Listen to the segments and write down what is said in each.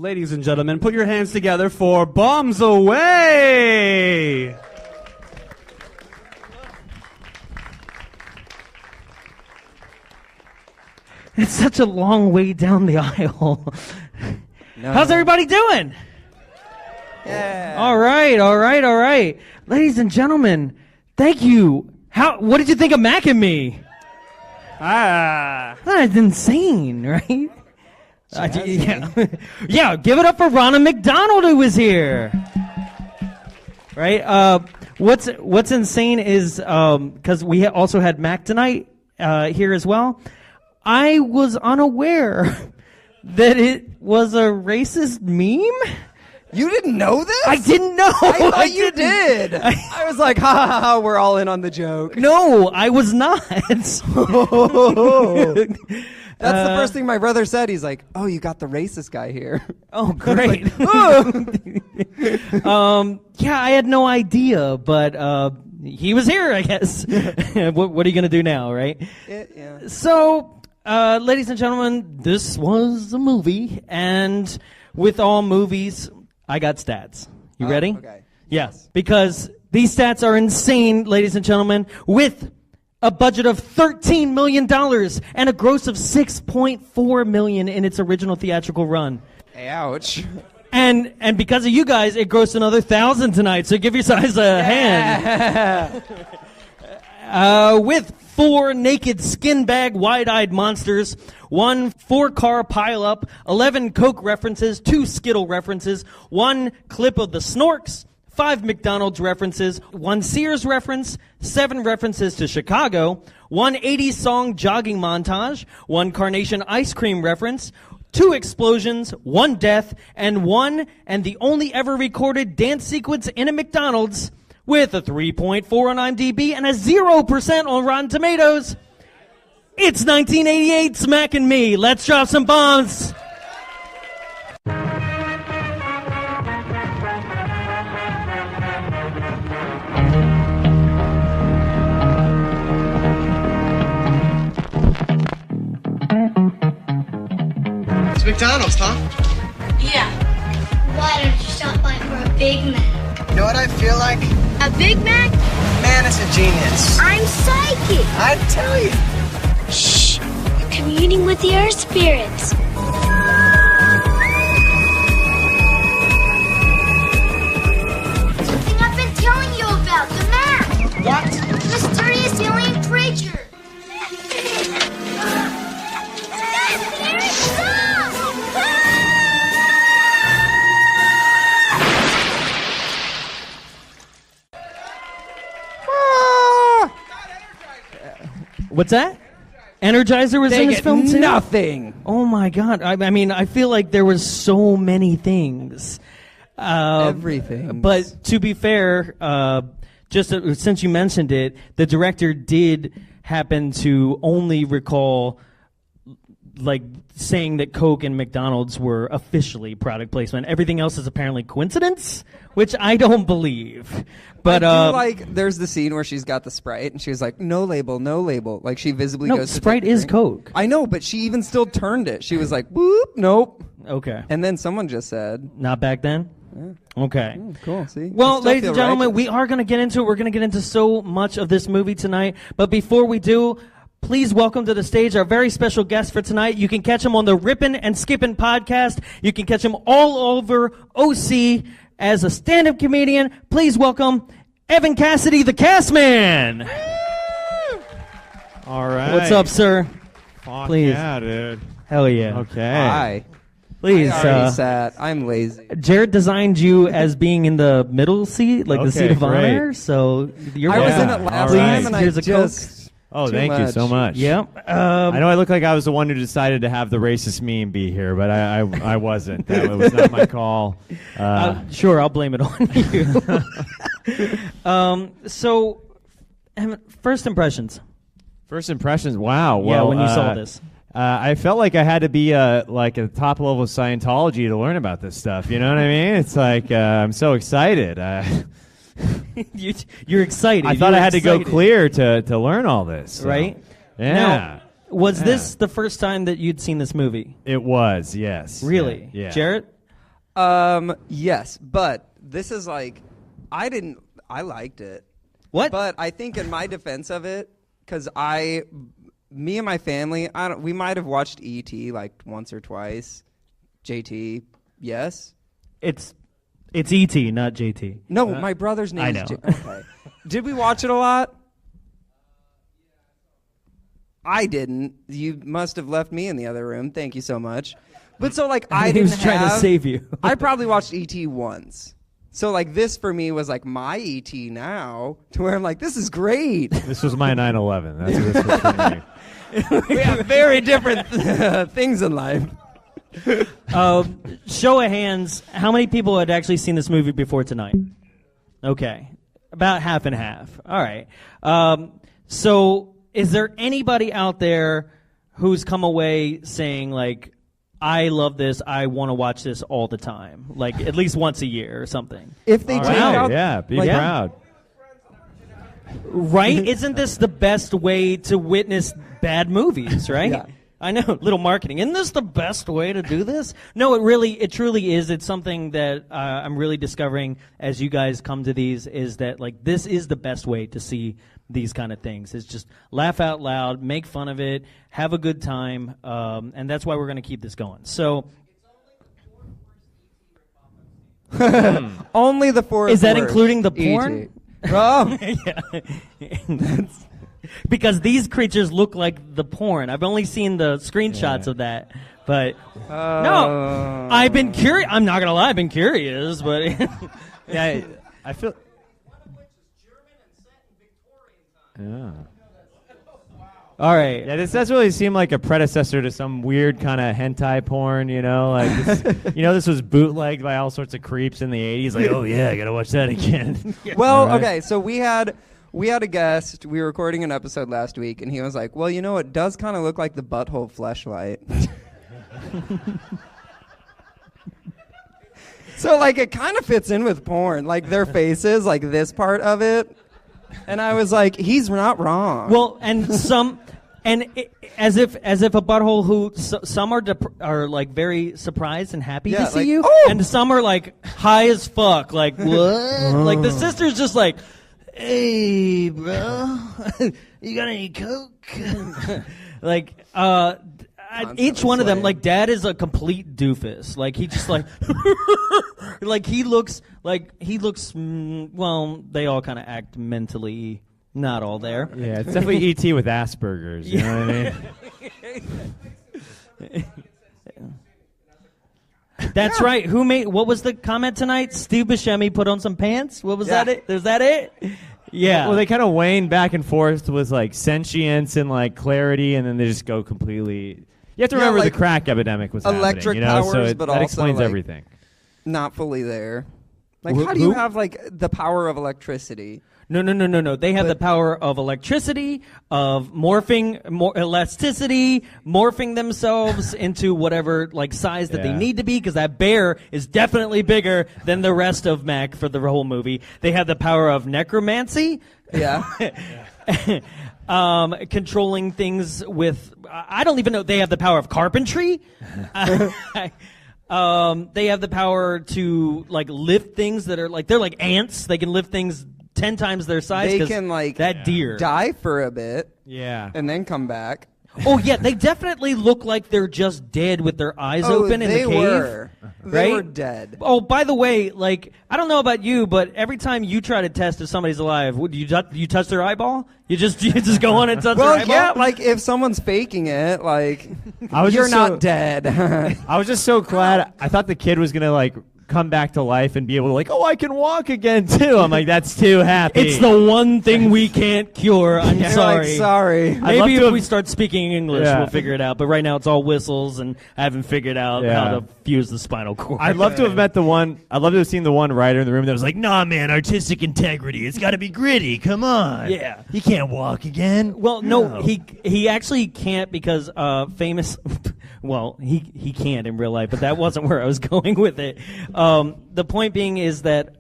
Ladies and gentlemen, put your hands together for Bombs Away! It's such a long way down the aisle. No. How's everybody doing? Yeah. All right. Ladies and gentlemen, thank you. What did you think of Mac and Me? That's insane, right? Yeah, give it up for Ron McDonald who was here. Right? What's insane is because we also had Mac tonight here as well. I was unaware that it was a racist meme. You didn't know this? I didn't know. I thought you did. I was like, ha ha ha, we're all in on the joke. No, I was not. That's the first thing my brother said. He's like, oh, you got the racist guy here. Oh, great. Yeah, I had no idea, but he was here, I guess. What are you going to do now, right? Yeah. So, ladies and gentlemen, this was a movie, and with all movies, I got stats. You ready? Okay. Yes, because these stats are insane, ladies and gentlemen, with a budget of $13 million and a gross of $6.4 million in its original theatrical run. Ouch. And because of you guys, it grossed another 1,000 tonight, so give yourselves a hand. With 4 naked skin bag wide-eyed monsters, 1 4-car pileup, 11 Coke references, 2 Skittle references, 1 clip of the Snorks, 5 McDonald's references, 1 Sears reference, 7 references to Chicago, 1 80s song jogging montage, 1 Carnation ice cream reference, 2 explosions, 1 death, and the only ever recorded dance sequence in a McDonald's, with a 3.4 on IMDb and a 0% on Rotten Tomatoes. It's 1988's Mac and Me. Let's drop some bombs. It's McDonald's, huh? Yeah. Why don't you stop by for a Big Mac? You know what I feel like? A Big Mac? Man is a genius. I'm psychic. I tell you. Shh. You're communing with the earth spirits. Something I've been telling you about, the map. What? Mysterious alien creature. Here it comes! What's that? Energizer was in this film too? Nothing. Oh my God. I mean, I feel like there was so many things. Everything. But to be fair, since you mentioned it, the director did happen to only recall like saying that Coke and McDonald's were officially product placement. Everything else is apparently coincidence, which I don't believe. But I do like there's the scene where she's got the Sprite and she was like, no label. Like she visibly goes to Sprite take a is drink. Coke. I know, but she even still turned it. She was like, whoop, nope. Okay. And then someone just said, Not back then? Yeah. Okay. Cool, see? Well, I still ladies feel and gentlemen, righteous. we are going to get into it. We're going to get into so much of this movie tonight. But before we do, please welcome to the stage our very special guest for tonight. You can catch him on the Rippin' and Skippin' podcast. You can catch him all over OC as a stand-up comedian. Please welcome Evan Cassidy, the Cassman. All right. What's up, sir? Fuck Please. yeah, dude. Hell yeah. Okay. Hi. Please. I already sat. I'm lazy. Jared designed you as being in the middle seat, like the Okay, seat of great. honor. So you're I was welcome. in it last Please, time and here's I a just... Oh, Too thank you so much. Yep. I know I look like I was the one who decided to have the racist meme be here, but I wasn't. That was not my call. Sure, I'll blame it on you. So, first impressions. First impressions. Wow. Yeah, Well, when you saw this. I felt like I had to be like at the top level of Scientology to learn about this stuff. You know what I mean? It's like I'm so excited. You're excited. I thought I had to go clear to learn all this. So. Right? Yeah. Now, was this the first time that you'd seen this movie? It was, yes. Really? Yeah. Jarrett? Yes, but this is like, I liked it. What? But I think in my defense of it, because me and my family, we might have watched E.T. like once or twice. JT, yes? It's E.T., not JT. No, my brother's name I is know. Okay. Did we watch it a lot? I didn't. You must have left me in the other room. Thank you so much. But so like I He didn't was trying to save you. I probably watched E.T. once. So like this for me was like my E.T. now, to where I'm like, this is great. This was my 9/11. That's what this was for me. We have very different things in life. Show of hands, how many people had actually seen this movie before tonight? Okay. About half and half. All right. So is there anybody out there who's come away saying, like, I love this, I want to watch this all the time, like at least once a year or something? If they take out, Yeah, be like, proud. Right? Isn't this the best way to witness bad movies, right? Yeah. I know, little marketing. Isn't this the best way to do this? No, it truly is. It's something that I'm really discovering as you guys come to these, is that like this is the best way to see these kind of things. Is just laugh out loud, make fun of it, have a good time, and that's why we're going to keep this going. So, only the fourth. is that worst including the E.T. porn? Oh, Yeah. Because these creatures look like the porn. I've only seen the screenshots of that, but no, I've been curious. I'm not gonna lie, I've been curious, but Yeah, I feel. Yeah. all right. Yeah, this does really seem like a predecessor to some weird kind of hentai porn, you know? Like, this was bootlegged by all sorts of creeps in the 80s. Like, oh, yeah, I got to watch that again. well, Right. okay. So we had a guest. We were recording an episode last week, and he was like, "Well, it does kind of look like the butthole fleshlight." So like it kind of fits in with porn, like their faces, like this part of it. And I was like, he's not wrong. Well, and as if a butthole who some are like very surprised and happy Yeah, to see like, you, oh! and some are like high as fuck, like what? Like the sister's just like, hey, bro, you got any coke? Like, each one of them, like, dad is a complete doofus. Like, he just like, like he looks, well, they all kind of act mentally not all there. Yeah, it's definitely E.T. with Asperger's, you know what I mean? That's right. What was the comment tonight? Steve Buscemi put on some pants? What was that it? Is that it? Yeah. Well, they kind of wane back and forth with, like, sentience and, like, clarity, and then they just go completely... You have to remember like the crack epidemic was electric happening, powers, so but that also, explains like, everything. not fully there. Like, how do you have like the power of electricity? No. They have the power of electricity, of elasticity, morphing themselves into whatever like size that they Yeah. need to be, because that bear is definitely bigger than the rest of Mac for the whole movie. They have the power of necromancy. Yeah. Controlling things with, I don't even know, they have the power of carpentry. They have the power to like lift things that are like, they're like ants. They can lift things 10 times their size. They 'cause can like that deer. die for a bit Yeah. and then come back. Oh yeah, they definitely look like they're just dead with their eyes open in the they cave. were. They right? were dead. Oh, by the way, like, I don't know about you, but every time you try to test if somebody's alive, would you touch their eyeball? You just go on and touch their Well, eyeball? yeah, like if someone's faking it, like I was you're just not so- dead. I was just so glad. I thought the kid was going to, like, come back to life and be able to, like, oh, I can walk again, too. I'm like, that's too happy. It's the one thing we can't cure. I'm You're sorry. like, sorry. I'd love Maybe to if have- we start speaking English, Yeah. we'll figure it out. But right now, it's all whistles, and I haven't figured out Yeah. how to fuse the spinal cord. I'd love to have met the one. I'd love to have seen the one writer in the room that was like, "Nah, man, artistic integrity. It's got to be gritty. Come on. Yeah. he can't walk again." Well, no, he actually can't because famous. Well, he can't in real life, but that wasn't where I was going with it. The point being is that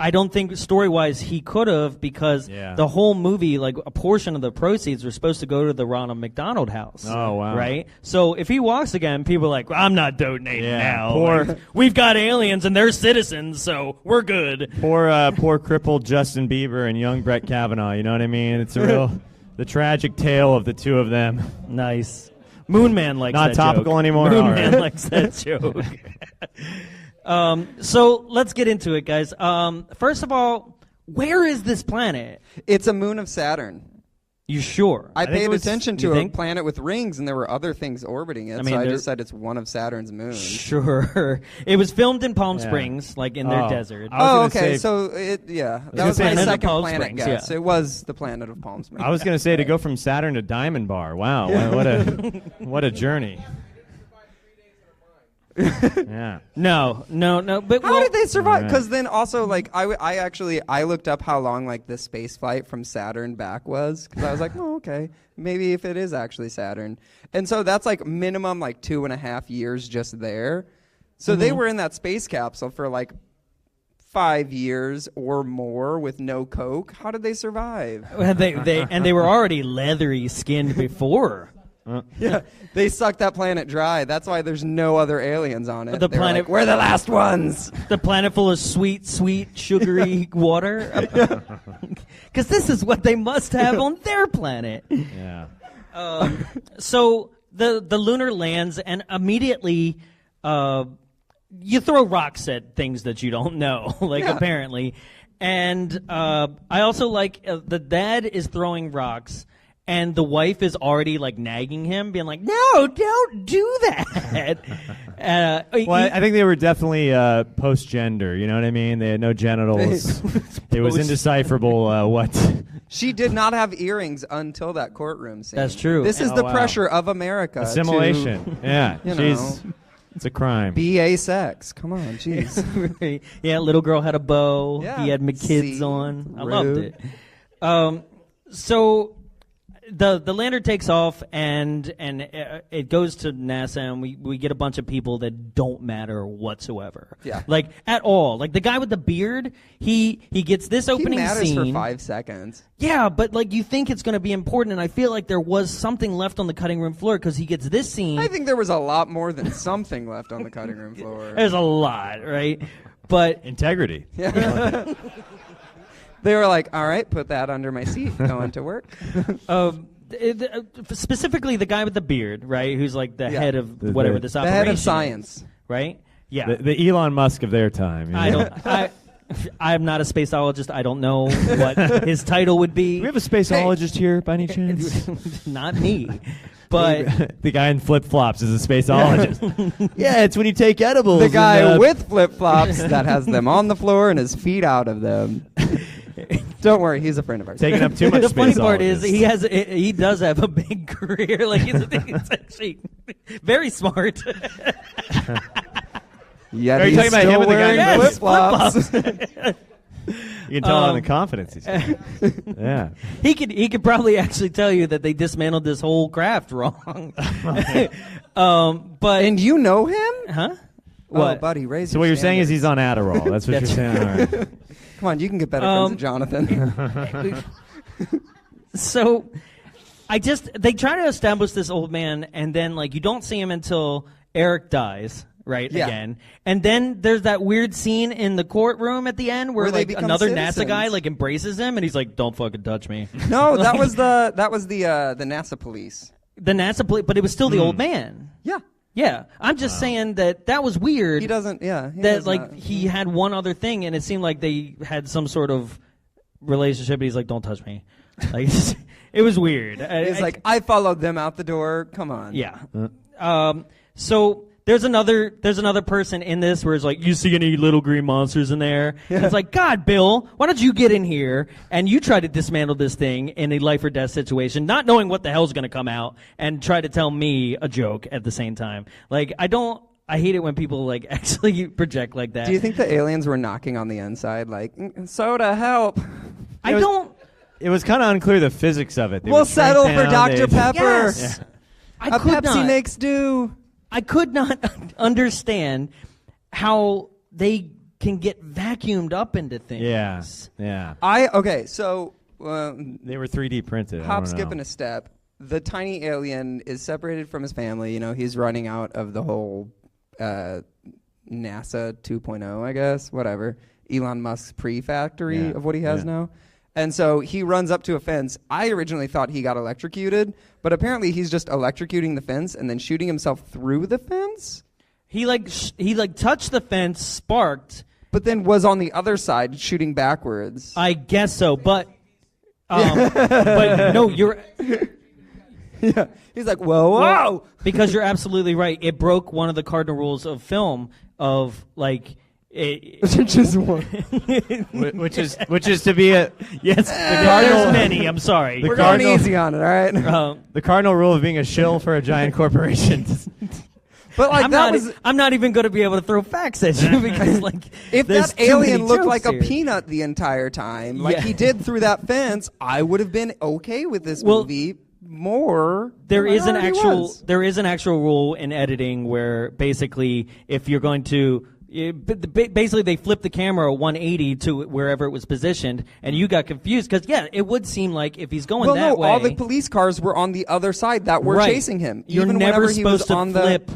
I don't think story-wise he could have, because the whole movie, like a portion of the proceeds were supposed to go to the Ronald McDonald House. Oh, wow. Right? So if he walks again, people are like, well, I'm not donating now. Poor, Like, we've got aliens and they're citizens, so we're good. poor crippled Justin Bieber and young Brett Kavanaugh. You know what I mean? It's the tragic tale of the two of them. Nice. Moon Man likes Not that topical joke. anymore? Moon All Man right. likes that joke. So let's get into it, guys. First of all, where is this planet? It's a moon of Saturn. You sure? I think paid it was- attention you to a think? planet with rings, and there were other things orbiting it. I mean, so I there- just said it's one of Saturn's moons. Sure. It was filmed in Palm Yeah. Springs, like in their Oh. desert. I was Oh, gonna okay. say- So that gonna was say my another second Palm planet Springs, guess. yeah. It was the planet of Palm Springs. I was going to say to go from Saturn to Diamond Bar. Wow, what a journey. Yeah. No. But How did they survive? Alright. Because then also, like, I looked up how long, like, the space flight from Saturn back was. Because I was like, oh, okay. Maybe if it is actually Saturn. And so that's, like, minimum, like, 2.5 years just there. So they were in that space capsule for, like, 5 years or more with no coke. How did they survive? they were already leathery skinned before. Yeah, they sucked that planet dry. That's why there's no other aliens on it. The They were planet- like, we're the last ones. The planet full of sweet, sugary water. Because this is what they must have on their planet. Yeah. So the lunar lands, and immediately you throw rocks at things that you don't know, like apparently. And I also like the dad is throwing rocks, and the wife is already like nagging him, being like, "No, don't do that." Well, I think they were definitely post-gender. You know what I mean? They had no genitals. It was indecipherable what. She did not have earrings until that courtroom scene. That's true. This is Oh, the wow. pressure of America. Assimilation. Yeah. you She's. It's a crime. BA sex. Come on, jeez. Yeah, little girl had a bow. Yeah. He had my kids See? on. I Rude. loved it. So the lander takes off, and it goes to NASA, and we get a bunch of people that don't matter whatsoever. Yeah. Like at all. Like the guy with the beard, he gets this He opening matters scene. for 5 seconds. Yeah, but like you think it's going to be important, and I feel like there was something left on the cutting room floor because he gets this scene. I think there was a lot more than something left on the cutting room floor. There's a lot, right? But Integrity. They were like, all right, put that under my seat, going to work. specifically the guy with the beard, right? Who's like the head of The- whatever the- this The operation head of is, science. right? Yeah. The Elon Musk of their time. You know? I don't. I'm not a spaceologist. I don't know what his title would be. Do we have a spaceologist here by any chance? Not me. But the guy in flip flops is a spaceologist. Yeah, it's when you take edibles. The guy and, with flip-flops that has them on the floor and his feet out of them. Don't worry, he's a friend of ours. taking up too much the funny part is spaceologist. he does have a big career. Like it's actually very smart. Yeah, Are you he's talking about him still with the guy in wearing Yes, flip-flops. You can tell on the confidence he's got. Yeah. He could probably actually tell you that they dismantled this whole craft wrong. But And you know him? huh? Oh, What? buddy, raise So your what you're saying is standards. he's on Adderall. That's what you're saying. All right. Come on, you can get better friends than Jonathan. So they try to establish this old man, and then like you don't see him until Eric dies. Right, Yeah. again. And then there's that weird scene in the courtroom at the end where Where they like become another citizens. NASA guy like embraces him, and he's like, "Don't fucking touch me." No, that Like, was the NASA police. the NASA, but it was still the old man. Yeah. Yeah, I'm just saying that was weird. He doesn't, yeah. he that does like not. he had one other thing, and it seemed like they had some sort of relationship. And he's like, "Don't touch me." Like it was weird. He's like, I followed them out the door. Come on. yeah. So there's another person in this where it's like, "You see any little green monsters in there?" And it's like, "God, Bill, why don't you get in here and you try to dismantle this thing in a life or death situation, not knowing what the hell's going to come out, and try to tell me a joke at the same time." Like I hate it when people like actually project like that. Do you think the aliens were knocking on the inside like, soda, help? I don't. It was kind of unclear the physics of it. They We'll would shrink settle for down, Dr. they'd- Pepper. Yes. I A could Pepsi not. makes do. I could not understand how they can get vacuumed up into things. Yeah. So They were 3D printed. hop, skip, and a step. The tiny alien is separated from his family. You know, he's running out of the whole NASA 2.0, I guess, whatever. Elon Musk's pre-factory of what he has now. And so he runs up to a fence. I originally thought he got electrocuted, but apparently he's just electrocuting the fence and then shooting himself through the fence. He touched the fence, sparked, but then was on the other side shooting backwards. I guess so, but but no, you're. Yeah, he's like, whoa. Because you're absolutely right. It broke one of the cardinal rules of film of like. Just one. which is to be a yes. There's many. I'm sorry. We're going easy on it, all right? The cardinal rule of being a shill for a giant corporation. But like I'm not even going to be able to throw facts at you because like if that alien looked like here. a peanut the entire time, like he did through that fence, I would have been okay with this movie more. There is an actual rule in editing where basically if you're going to basically they flipped the camera 180 to wherever it was positioned, and you got confused because it would seem like if he's going that way. All the police cars were on the other side that were chasing him. You're even never whenever he was supposed to on flip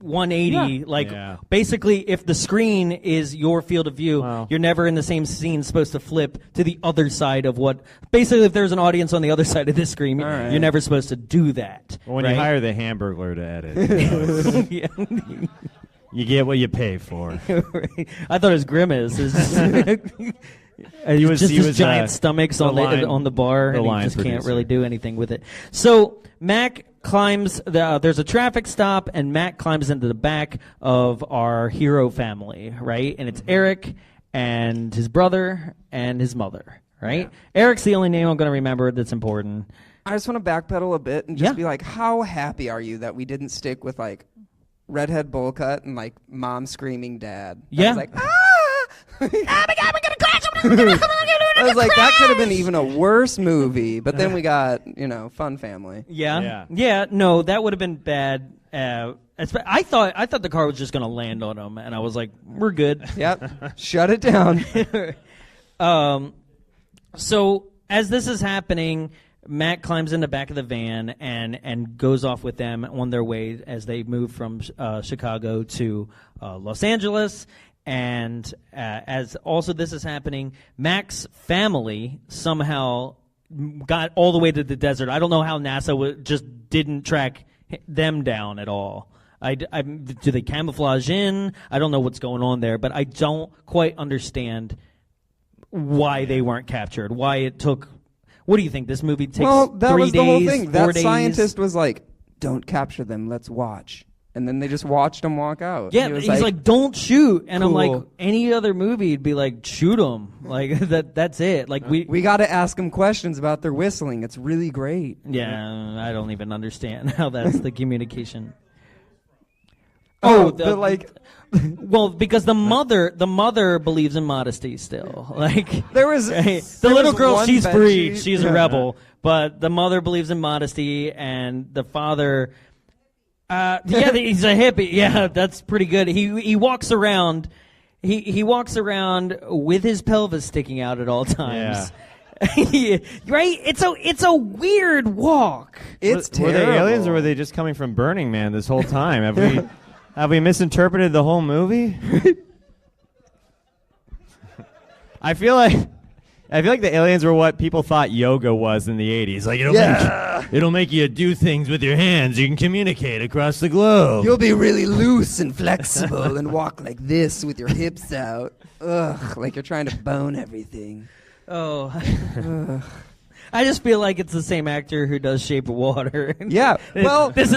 180. Basically, if the screen is your field of view, you're never in the same scene supposed to flip to the other side of what. Basically, if there's an audience on the other side of this screen, you're never supposed to do that. Well, when you hire the Hamburglar to edit. You get what you pay for. I thought it was Grimace. He was giant stomachs on the bar, and he just can't really do anything with it. So Mac climbs. There's a traffic stop, and Mac climbs into the back of our hero family, right? And it's Eric and his brother and his mother, right? Yeah. Eric's the only name I'm going to remember that's important. I just want to backpedal a bit and just be like, how happy are you that we didn't stick with like redhead bowl cut and like mom screaming dad? I was like, oh my God, we're gonna crash! I was like, that could have been even a worse movie. But then we got, fun family. Yeah. No, that would have been bad. I thought the car was just gonna land on him, and I was like, we're good. Yep. Shut it down. So as this is happening, Matt climbs in the back of the van and goes off with them on their way as they move from Chicago to Los Angeles. And as also this is happening, Mac's family somehow got all the way to the desert. I don't know how NASA just didn't track them down at all. Do they camouflage in? I don't know what's going on there, but I don't quite understand why they weren't captured, why it took... What do you think? This movie takes 3 days, 4 days? Well, that was the whole thing. That scientist was like, don't capture them, let's watch. And then they just watched him walk out. Yeah, he's like, don't shoot. And I'm like, any other movie would be like, shoot them. Like, that's it. Like we got to ask them questions about their whistling. It's really great. Yeah, I don't even understand how that's the communication. Well, because the mother believes in modesty still. Like there was the little girl, she's free, she's a rebel, but the mother believes in modesty, and the father, he's a hippie. Yeah, that's pretty good. He walks around, he walks around with his pelvis sticking out at all times. Yeah. Right? It's a weird walk. It's terrible. Were they aliens or were they just coming from Burning Man this whole time? Have we misinterpreted the whole movie? I feel like the aliens were what people thought yoga was in the 80s. Like it'll make you do things with your hands. You can communicate across the globe. You'll be really loose and flexible and walk like this with your hips out. Ugh, like you're trying to bone everything. Oh. I just feel like it's the same actor who does Shape of Water. Yeah, well... This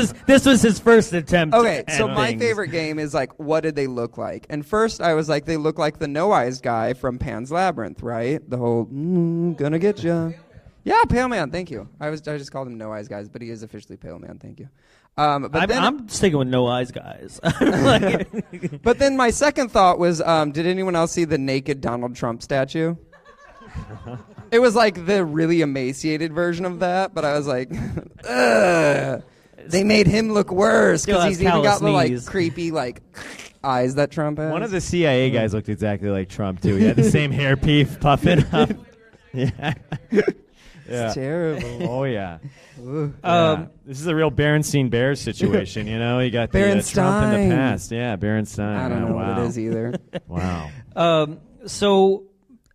was his first attempt. Okay, so my favorite game is, like, what did they look like? And first I was like, they look like the No Eyes guy from Pan's Labyrinth, right? The whole, gonna get ya. Yeah, Pale Man, thank you. I just called him No Eyes guys, but he is officially Pale Man, thank you. I'm sticking with No Eyes guys. But then my second thought was, did anyone else see the naked Donald Trump statue? It was like the really emaciated version of that, but I was like, ugh. They made him look worse because he's even got the like creepy like eyes that Trump has. One of the CIA guys looked exactly like Trump too. He had the same hairpiece puffing up. Yeah. It's terrible. Oh yeah. This is a real Berenstein Bears situation. You know, you got the Trump in the past. Yeah, Berenstein. I don't know what it is either. Wow. So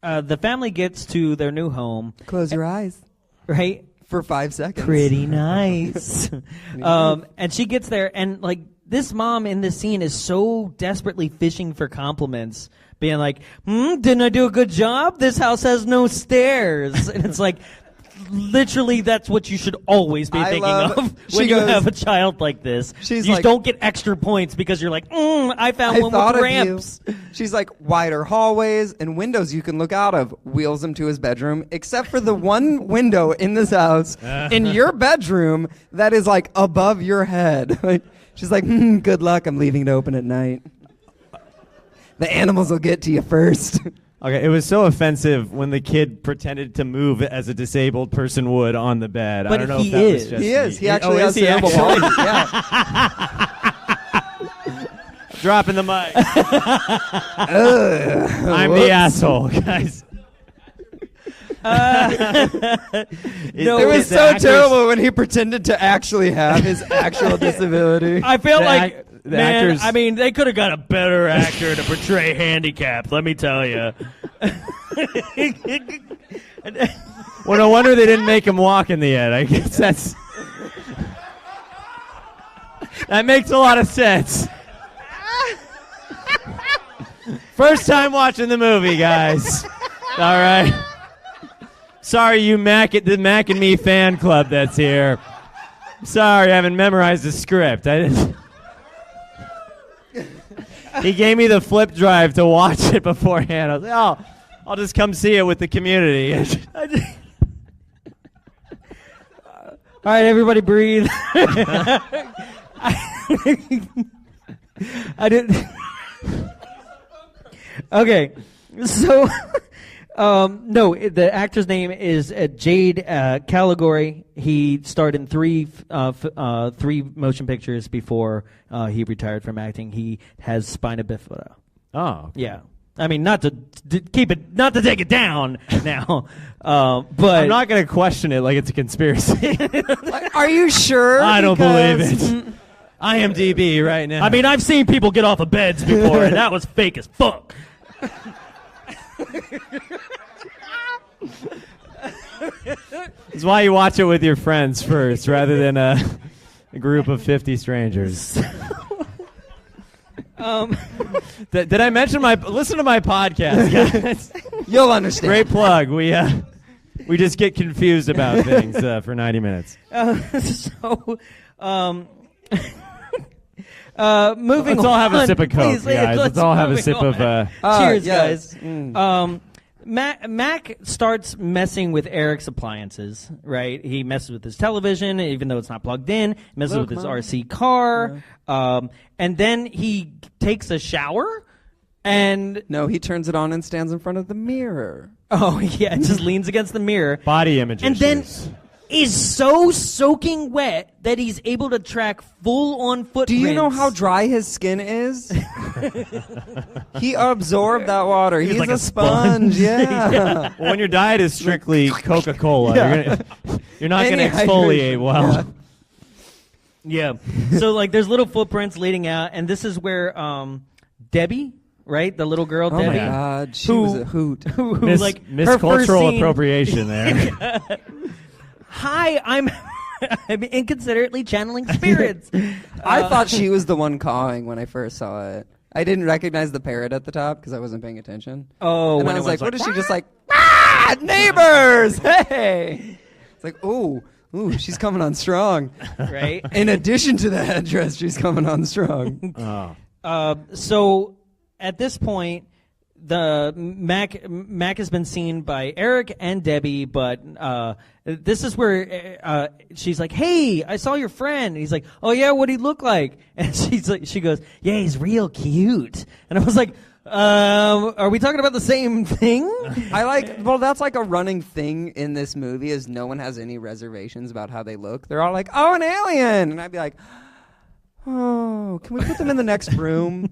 the family gets to their new home. Close your eyes. Right? For 5 seconds. Pretty nice. And she gets there, and like this mom in this scene is so desperately fishing for compliments, being like, didn't I do a good job? This house has no stairs. And it's like, literally, that's what you should always be thinking of when you have a child like this. You like, don't get extra points because you're like, I found one with ramps. She's like, wider hallways and windows you can look out of. Wheels him to his bedroom, except for the one window in this house, in your bedroom, that is like above your head. She's like, good luck, I'm leaving it open at night. The animals will get to you first. Okay, it was so offensive when the kid pretended to move as a disabled person would on the bed. But I don't know he if that is. was just He is. me. He actually has cerebral palsy. Yeah. Dropping the mic. I'm the asshole, guys. It was so terrible when he pretended to actually have his actual disability. I feel like, man, actors. I mean, they could have got a better actor to portray handicapped, let me tell you. Well, no wonder they didn't make him walk in the end. I guess that makes a lot of sense. First time watching the movie, guys. All right. Sorry, you the Mac and Me fan club that's here. Sorry, I haven't memorized the script. He gave me the flip drive to watch it beforehand. I was like, oh, I'll just come see it with the community. All right, everybody breathe. I didn't. Okay, so no, the actor's name is Jade Calegory. He starred in three motion pictures before he retired from acting. He has spina bifida. Oh, yeah. I mean, not to take it down now, but I'm not going to question it like it's a conspiracy. Are you sure? I don't believe it. IMDb right now. I mean, I've seen people get off of beds before, and that was fake as fuck. That's why you watch it with your friends first, rather than a group of 50 strangers. Did I mention listen to my podcast, guys? You'll understand. Great plug. We just get confused about things for 90 minutes. Moving Let's all have a on. sip of Coke, guys. Let's all have a sip of... Cheers, yes. guys. Mac starts messing with Eric's appliances, right? He messes with his television, even though it's not plugged in. He messes with his RC car. Yeah. And then he takes a shower, and... No, he turns it on and stands in front of the mirror. Oh, yeah, just leans against the mirror. Body image and issues. Then is so soaking wet that he's able to track full-on footprints. Do you know how dry his skin is? He absorbed that water. He's like a sponge. Yeah. Well, when your diet is strictly Coca-Cola, you're not going to Any exfoliate hydration. well. Yeah. So, like, there's little footprints leading out, and this is where Debbie, right, the little girl, Oh Debbie. my God, she was a hoot. Who like, Miss her first cultural scene- appropriation there. Hi, I'm inconsiderately channeling spirits. I thought she was the one cawing when I first saw it. I didn't recognize the parrot at the top because I wasn't paying attention. Oh, and when I it was like, what is she just like? neighbors? Hey! It's like, ooh, she's coming on strong. Right? In addition to the headdress, she's coming on strong. So at this point, the Mac has been seen by Eric and Debbie, but this is where she's like, "Hey, I saw your friend." And he's like, "Oh yeah, what'd he look like?" And she goes, "Yeah, he's real cute." And I was like, "Are we talking about the same thing?" That's like a running thing in this movie is no one has any reservations about how they look. They're all like, "Oh, an alien," and I'd be like, oh, can we put them in the next room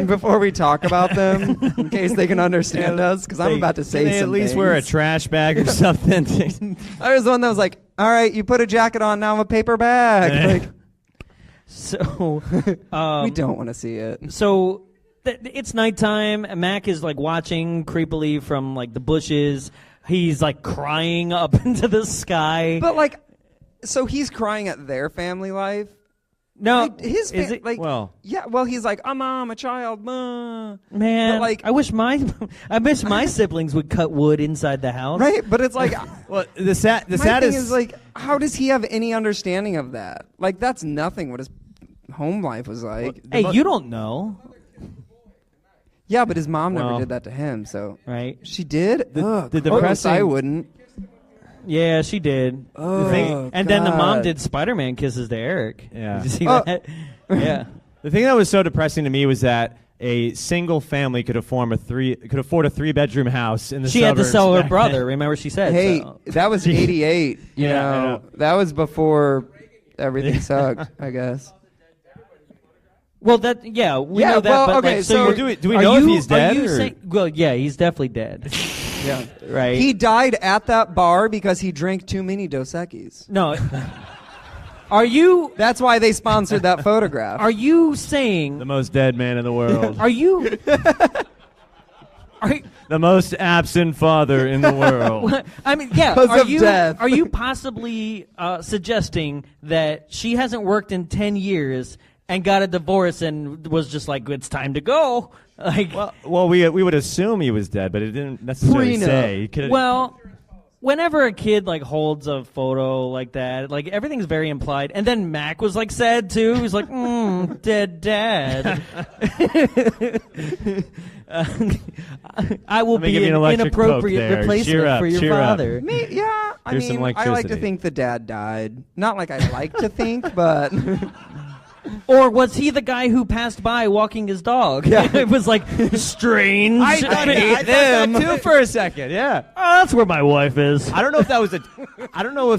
before we talk about them in case they can understand us? Because I'm about to say Can they at some least wear a things. trash bag or something? I was the one that was like, all right, you put a jacket on, now I'm a paper bag. Like, So we don't want to see it. So it's nighttime. And Mac is like watching creepily from like the bushes. He's like crying up into the sky. But like, so he's crying at their family life. No, Like, his is it? like, Well. yeah. Well, he's like, I'm a child, ma. Man, But, like, I wish my siblings would cut wood inside the house. right. But it's like, Well, the my saddest thing is like, how does he have any understanding of that? Like, that's nothing what his home life was like. Hey, you don't know, Yeah, but his mom never Well. did that to him. So right? she did. The Gross, depressing- I wouldn't. Yeah, she did. Oh, And then the mom God. did Spider-Man kisses to Eric. Yeah. Did you see Oh. that? Yeah. The thing that was so depressing to me was that a single family could afford a 3-bedroom house in the She had to suburbs sell her back brother. then. Remember, she said. Hey, so. that was '88. You Yeah, I know, know. that was before everything sucked. I guess. Well, that we Yeah, know that. well, but okay, like, so you're- do we are know if you- he's dead, Are you or- saying, well, yeah, he's definitely dead. Yeah. Right. He died at that bar because he drank too many Dos Equis. No. Are you That's why they sponsored that photograph. are you saying The most dead man in the world. are you are, The most absent father in the world. I mean, yeah, 'Cause are of you death. are you possibly suggesting that she hasn't worked in 10 years and got a divorce and was just like, it's time to go? Like, Well, we would assume he was dead, but it didn't necessarily Prenup. say. He could've- well, whenever a kid like holds a photo like that, like everything's very implied. And then Mac was like sad too. He's like, dead dad. I will Let me be give you an an electric inappropriate Coke there. replacement Cheer up, for your cheer up. father. Yeah, I Here's some mean, I like to electricity. think the dad died. Not like I like to think, but Or was he the guy who passed by walking his dog? Yeah. It was like strange. I thought that too for a second. Yeah. Oh, that's where my wife is. I don't know if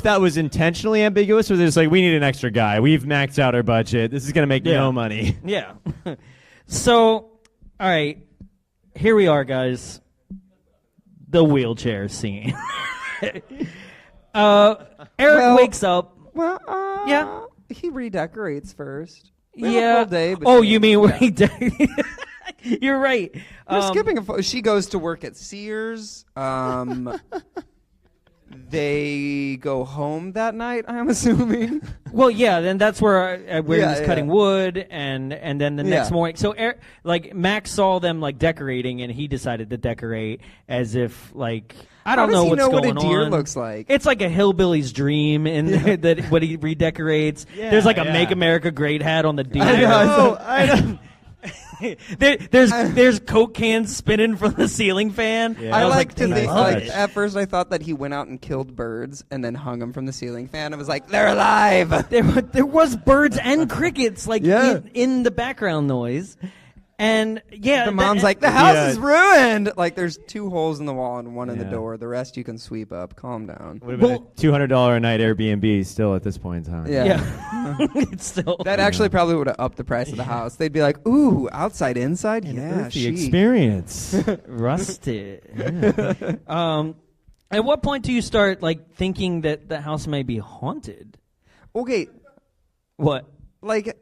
that was intentionally ambiguous, or they're just like, we need an extra guy. We've maxed out our budget. This is gonna make Yeah. no money. Yeah. So, all right, here we are, guys. The wheelchair scene. Eric wakes up. well, Yeah. he redecorates first. We have a Yeah. full day Oh, between- you mean where he died? You're right. We're skipping a she goes to work at Sears. They go home that night, I'm assuming. Well, yeah, then that's where he Yeah, was yeah. cutting wood, and then the next Yeah. morning. So, like Max saw them like decorating, and he decided to decorate as if like I don't How does know he what's know going what a deer on. looks like? It's like a hillbilly's dream, in there that what he redecorates. Yeah, There's like a yeah. "Make America Great" hat on the deer. I know. There's Coke cans spinning from the ceiling fan. Yeah. I was like to "Dang, think, I love like, it." at first I thought that he went out and killed birds and then hung them from the ceiling fan. I was like, they're alive. There was birds and crickets like Yeah. in the background noise, and yeah, The mom's like, the house is ruined. Like, there's 2 holes in the wall and 1 in the Yeah. door. The rest you can sweep up. Calm down. Would have been a $200 a night Airbnb still at this point in time. Yeah. yeah, it's still That actually probably would have upped the price of the house. They'd be like, ooh, outside, inside? An Yeah, earthy chic. experience. rusted. Yeah. At what point do you start like thinking that the house may be haunted? Okay, What? like,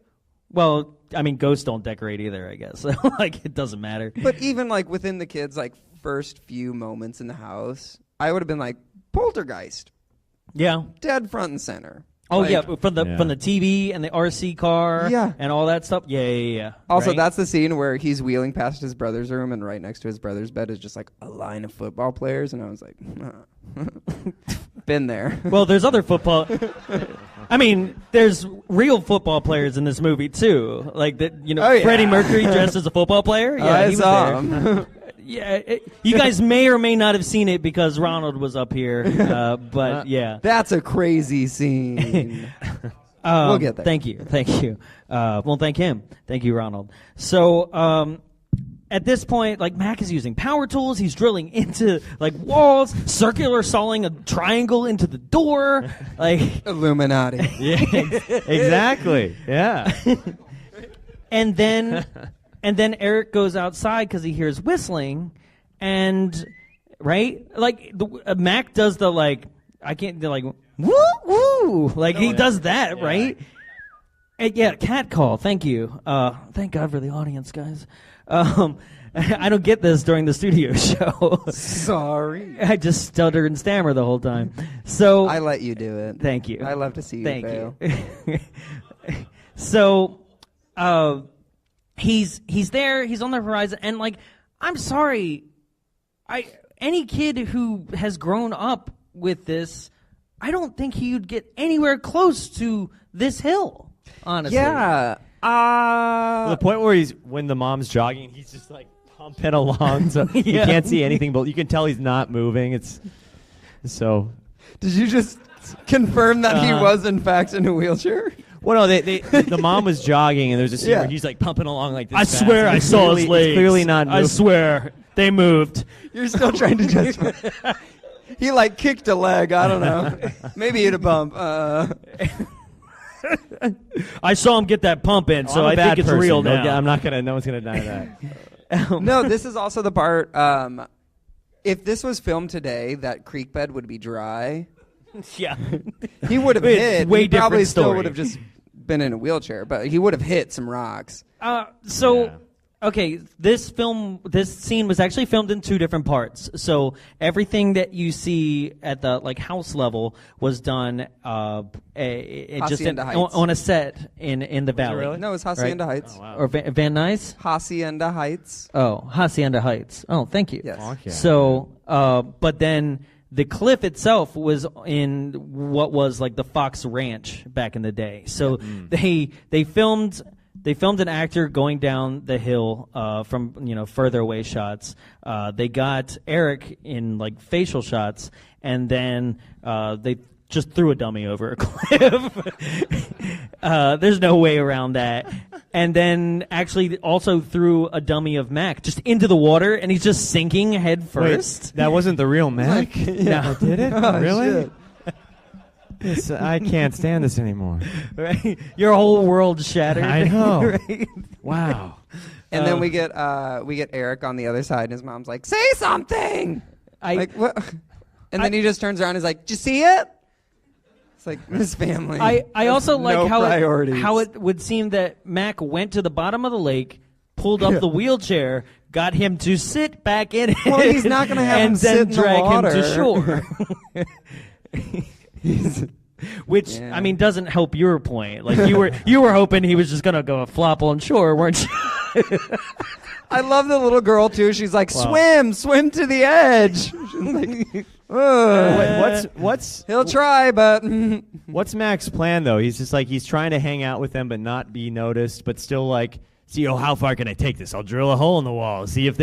Well, I mean, ghosts don't decorate either, I guess. So, like, it doesn't matter. but even like within the kids' like first few moments in the house, I would have been like, poltergeist, Yeah. dead front and center. Oh Like, yeah, from the TV and the RC car, Yeah. and all that stuff. Yeah. Also, Right? that's the scene where he's wheeling past his brother's room, and right next to his brother's bed is just like a line of football players, and I was like, been there. Well, there's other football. I mean, there's real football players in this movie too. Like that, Oh, yeah. Freddie Mercury dressed as a football player. Yeah, I he was saw there. him. Yeah, you guys may or may not have seen it because Ronald was up here. But yeah, That's a crazy scene. We'll get there. Thank you. Well, thank him. Thank you, Ronald. So, at this point, like Mac is using power tools. He's drilling into like walls, circular sawing a triangle into the door. Like, Illuminati. Yeah, exactly. Yeah. And then Eric goes outside because he hears whistling, and right, like Mac does the like I can't like woo woo like he does that right. And yeah, cat call. Thank you. Thank God for the audience, guys. I don't get this during the studio show. Sorry. I just stutter and stammer the whole time. So I let you do it. Thank you. I love to see you fail. You. So, he's there. He's on the horizon, and like, I'm sorry, any kid who has grown up with this, I don't think he would get anywhere close to this hill. Honestly, Yeah. The point where when the mom's jogging, he's just like pumping along, so you can't see anything, but you can tell he's not moving. It's so. Did you just confirm that he was in fact in a wheelchair? Well, no, the mom was jogging, and there's a scene where he's like pumping along like this. I fast. swear I He's saw clearly- his legs. he's clearly not moving. I swear they moved. You're still trying to justify. He like kicked a leg. I don't know. Maybe he hit a bump. I saw him get that pump in, so I'm a I bad think it's person. real No, now. I'm not gonna. No one's gonna deny that. No, this is also the part. If this was filmed today, that creek bed would be dry. Yeah. He would have hit. Way he probably different still story. would have just been in a wheelchair, but he would have hit some rocks. Okay, this scene was actually filmed in 2 different parts. So everything that you see at the like house level was done Hacienda Heights. on a set in the valley. really? No, it's Hacienda Heights. Oh, wow. Or Van Nuys? Hacienda Heights. Oh, Hacienda Heights. Oh, thank you. Yes. Okay. So, but then the cliff itself was in what was like the Fox Ranch back in the day. So they filmed an actor going down the hill from further away shots. They got Eric in like facial shots, and then they just threw a dummy over a cliff. There's no way around that. And then actually also threw a dummy of Mac just into the water, and he's just sinking head first. Wait, that wasn't the real Mac? No. Did it? Really? shit. Yes, I can't stand this anymore. Right? Your whole world shattered. I know. Right? Wow. And then we get Eric on the other side, and his mom's like, "Say something!" Like what? And then he just turns around and is like, "Did you see it?" It's like his family. I also No like priorities. how it would seem that Mac went to the bottom of the lake, pulled up the wheelchair, got him to sit back in it, Well, he's not gonna have and him sit then in the drag him water. to shore. Which Yeah. I mean doesn't help your point. Like you were hoping he was just gonna go flop on shore, weren't you? I love the little girl too. She's like, swim to the edge. She's like, ugh. What's He'll try, but what's Mac's plan though? He's just like he's trying to hang out with them but not be noticed, but still like see how far can I take this? I'll drill a hole in the wall. See if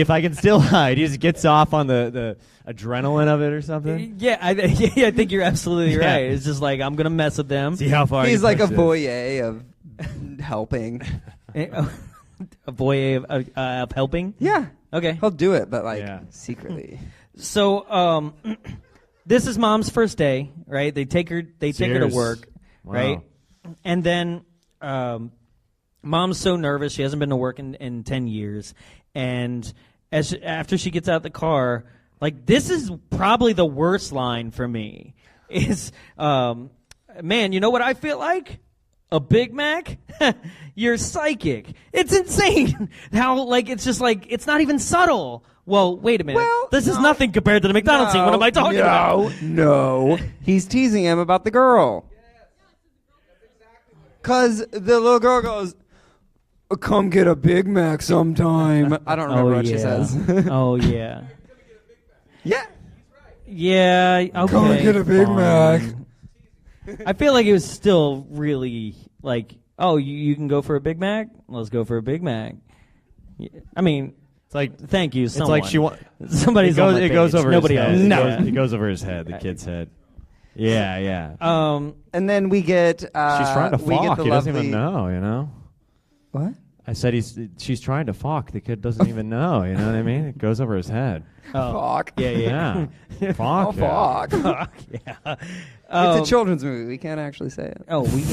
I can still hide. He just gets off on the adrenaline of it or something. Yeah, I think you're absolutely Yeah. right. It's just like I'm gonna mess with them. See how far he's I like can a push voyeur of helping. A voyeur of helping. Yeah. Okay. He'll do it, but like Yeah. secretly. So this is Mom's first day, right? They take her to Cheers. work, Wow. right? And then Mom's so nervous. She hasn't been to work in 10 years. And after she gets out of the car, like this is probably the worst line for me is, man, you know what I feel like? A Big Mac? You're psychic. It's insane how, like, it's just like, it's not even subtle. Well, wait a minute. Well, this is nothing compared to the McDonald's scene. What am I talking about? No. He's teasing him about the girl. Because the little girl goes, come get a Big Mac sometime. I don't remember what she says. Oh, yeah. Yeah. Yeah, okay. Come get a Big Mac. I feel like it was still really like, oh, you can go for a Big Mac? Let's go for a Big Mac. Yeah, I mean, It's like thank you, it's someone. like she wants. Somebody's on my It goes page. over Nobody his head. else. No, it goes over his head. The kid's head. Yeah, yeah. And then we get She's trying to we get fuck. the He doesn't lovely even know. You know. What? I said she's trying to fuck. The kid doesn't even know. You know what I mean? It goes over his head. Fuck. Yeah. Fuck. Oh, fuck. Fuck, yeah. It's a children's movie. We can't actually say it. Oh, we.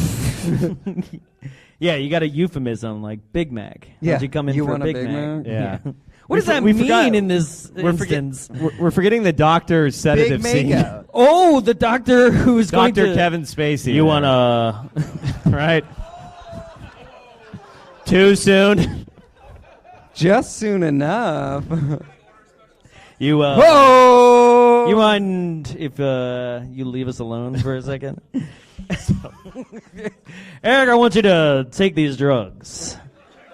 Yeah, you got a euphemism like Big Mac. Yeah. Why'd you come in You for want a a Big Big Mac? Mac? Yeah. What does that we mean forgot- in this We're, instance? we're forgetting the doctor sedative Big scene. makeout. Oh, the doctor who's going Dr. to... Kevin Spacey. You there. want to... Right? Too soon? Just soon enough. You, Whoa! you mind if you leave us alone for a second? Eric, I want you to take these drugs.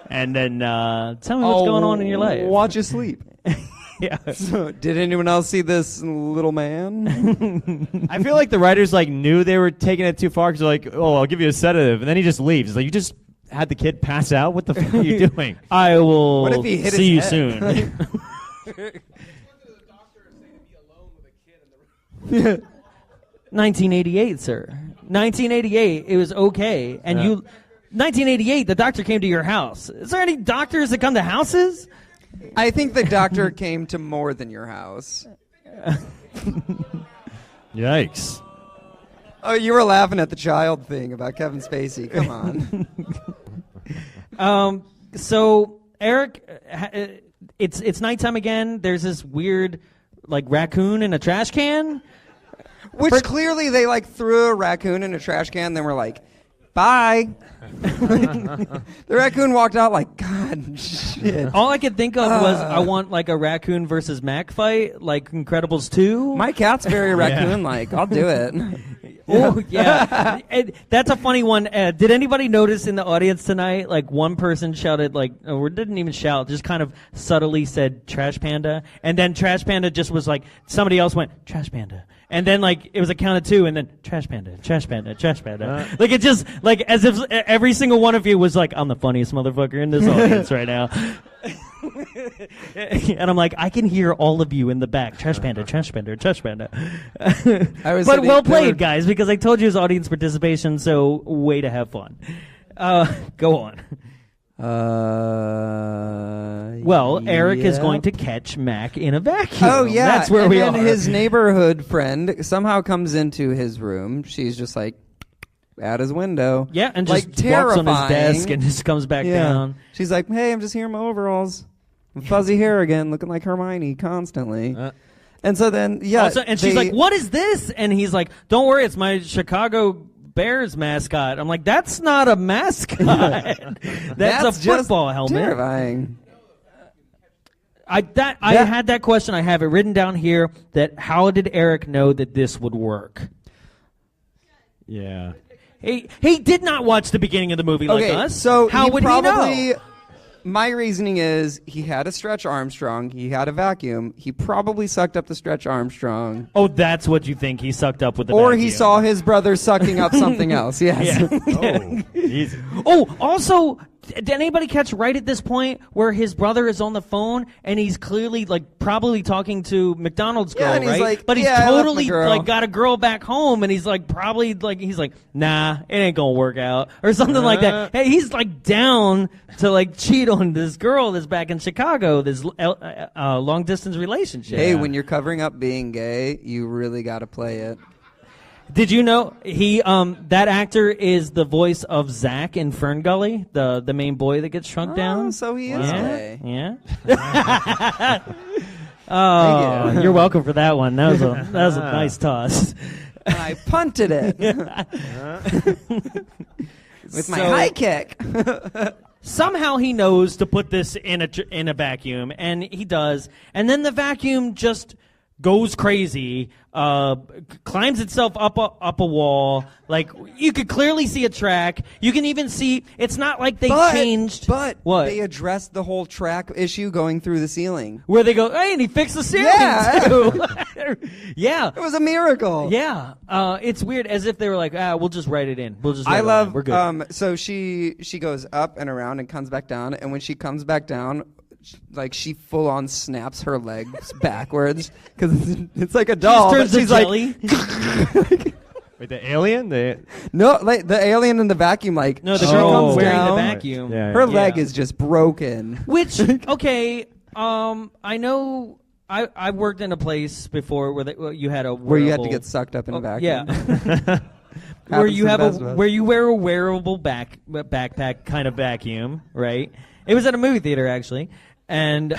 And then tell me what's going on in your life. Watch you sleep. Yeah. So, did anyone else see this little man? I feel like the writers knew they were taking it too far because they're like, oh, I'll give you a sedative. And then he just leaves. He's like, you just had the kid pass out? What the fuck are you doing? I will What if he hit see you his soon. head? 1988, sir. 1988. It was okay. And Yeah. 1988, the doctor came to your house. Is there any doctors that come to houses? I think the doctor came to more than your house. Yikes. Oh, you were laughing at the child thing about Kevin Spacey. Come on. So Eric, it's nighttime again. There's this weird, raccoon in a trash can. Which clearly they threw a raccoon in a trash can, then were like, bye. The raccoon walked out like, God, shit. All I could think of was I want a raccoon versus Mac fight, like Incredibles 2. My cat's very raccoon-like. I'll do it. Oh, yeah. That's a funny one. Did anybody notice in the audience tonight, one person shouted, or didn't even shout, just kind of subtly said Trash Panda, and then Trash Panda just was somebody else went, Trash Panda. And then, it was a count of two, and then Trash Panda, Trash Panda, Trash Panda. It just, as if every single one of you was I'm the funniest motherfucker in this audience right now. And I'm I can hear all of you in the back. Trash Panda, Trash Panda, Trash Panda. But well played, guys, because I told you it was audience participation, so way to have fun. Go on. Well, Eric is going to catch Mac in a vacuum. Oh, yeah. That's where and we then are. his neighborhood friend somehow comes into his room. She's just at his window. Yeah, and like, just walks on his terrifying. desk and just comes back down. She's like, hey, I'm just here in my overalls. Fuzzy hair again, looking like Hermione constantly. And so then, Also, and she's like, what is this? And he's like, don't worry, it's my Chicago Bears mascot. I'm like, that's not a mascot. That's a football helmet. Terrifying. I had that question. I have it written down here. That how did Eric know that this would work? Yeah. He did not watch the beginning of the movie like us. So how would he know? My reasoning is he had a Stretch Armstrong. He had a vacuum. He probably sucked up the Stretch Armstrong. Oh, that's what you think he sucked up with the Or vacuum. he saw his brother sucking up something else. Yes. Yeah. Oh, easy. Oh, also, did anybody catch right at this point where his brother is on the phone and he's clearly probably talking to McDonald's girl, and he's right? like, But he's "Yeah, I left my totally girl." got a girl back home and he's probably nah, it ain't gonna work out or something like that. Hey, he's down to cheat on this girl that's back in Chicago, this long distance relationship. Hey, when you're covering up being gay, you really got to play it. Did you know he that actor is the voice of Zach in Fern Gully, the main boy that gets shrunk down? So he is gay. Yeah. Oh, you're welcome for that one. That was a nice toss. I punted it with my high kick. Somehow he knows to put this in a vacuum, and he does. And then the vacuum just goes crazy, climbs itself up a wall. You could clearly see a track. You can even see it's not like they changed. But what? they addressed the whole track issue going through the ceiling. Where they go, hey, and he fixed the ceiling too. Yeah. It was a miracle. Yeah. It's weird, as if they were we'll just write it in. We'll just. I write it love. in. We're good. So she goes up and around and comes back down, and when she comes back down, she full on snaps her legs backwards because it's like a doll. She just turns but to she's jelly. Wait, the alien? No, like the alien in the vacuum. Like No, the she girl comes wearing down, the vacuum. Yeah, Her yeah. leg is just broken. Which, okay, I know I worked in a place before where you had a Where you had to wearable- get sucked up in a vacuum. Yeah. where Happens you to have the best of us. where you wear a wearable backpack kind of vacuum, right? It was at a movie theater actually. And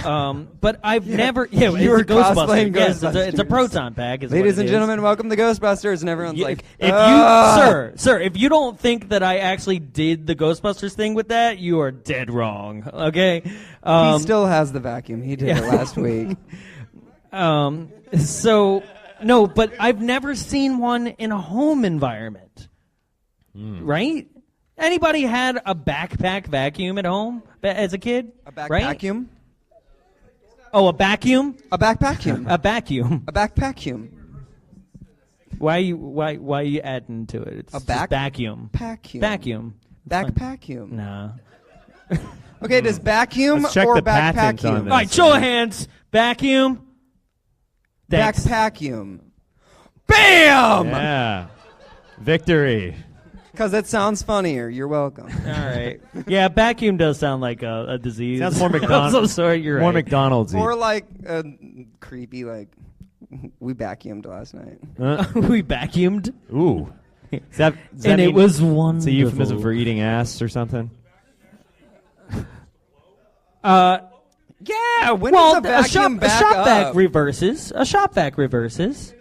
but I've never You it's were a Ghostbuster. cosplaying Yes, it's a Ghostbusters. proton pack. Is what Ladies it and is. gentlemen, welcome to Ghostbusters. And everyone's Yeah, like, if you, sir, if you don't think that I actually did the Ghostbusters thing with that, you are dead wrong. Okay. he still has the vacuum. He did it last week. So no, but I've never seen one in a home environment. Right? Anybody had a backpack vacuum at home as a kid? A back right? vacuum? Oh, a vacuum? A back vacuum. A vacuum. A back vacuum. Why are you adding to it? It's A just back vacuum. Vacuum. Vacuum. Back Fine. vacuum. Nah. Okay, does vacuum Let's check or the back patent on vacuum? this. All right, show of hands. Vacuum. Back Thanks. vacuum. Bam! Yeah. Victory. Because it sounds funnier. You're welcome. All right. Yeah, vacuum does sound like a disease. Sounds more McDonald's. I'm so sorry, you're More right. McDonald's. Or like creepy, like we vacuumed last night. We vacuumed. Ooh. Does that And it mean was it's a wonderful. euphemism for eating ass or something? Yeah, when Well, does a vacuum back shop up? vac reverses. A shop vac reverses.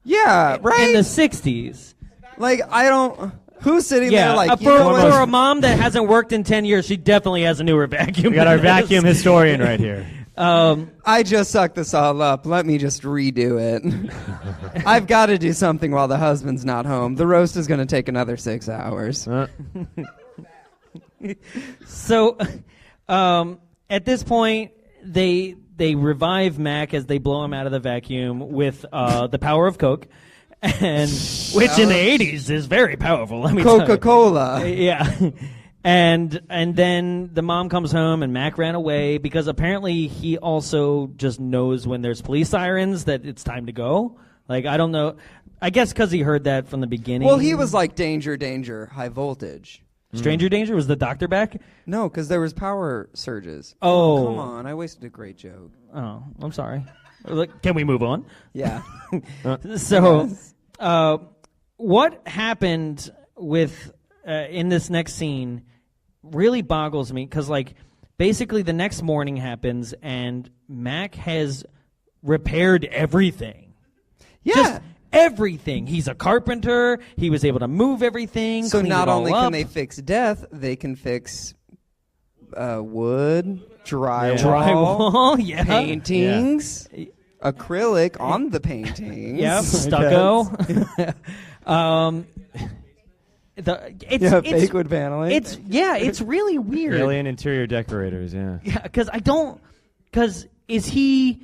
Yeah, right. In the 60s. Like I don't. Who's sitting Yeah, there like for, you know what? for a mom that hasn't worked in 10 years, she definitely has a newer vacuum. We got our than this. vacuum historian right here. I just sucked this all up. Let me just redo it. I've got to do something while the husband's not home. The roast is going to take another 6 hours. So, at this point, they revive Mac as they blow him out of the vacuum with the power of Coke, and which in the 80s is very powerful. Let me tell you. Coca-Cola. Yeah. And then the mom comes home and Mac ran away because apparently he also just knows when there's police sirens that it's time to go. Like, I don't know. I guess because he heard that from the beginning. Well, he was like, danger, danger, high voltage. Stranger danger? Was the doctor back? No, because there was power surges. Oh. Come on. I wasted a great joke. Oh, I'm sorry. Look, can we move on? Yeah. So, what happened with in this next scene really boggles me because, like, basically the next morning happens and Mac has repaired everything. Yeah. Just everything. He's a carpenter. He was able to move everything. So clean not it all only up. can they fix death, they can fix wood, drywall, drywall, yeah, paintings, acrylic on the paintings. yep, stucco. It's fake wood paneling. It's really weird. Alien interior decorators, yeah. Yeah, because is he?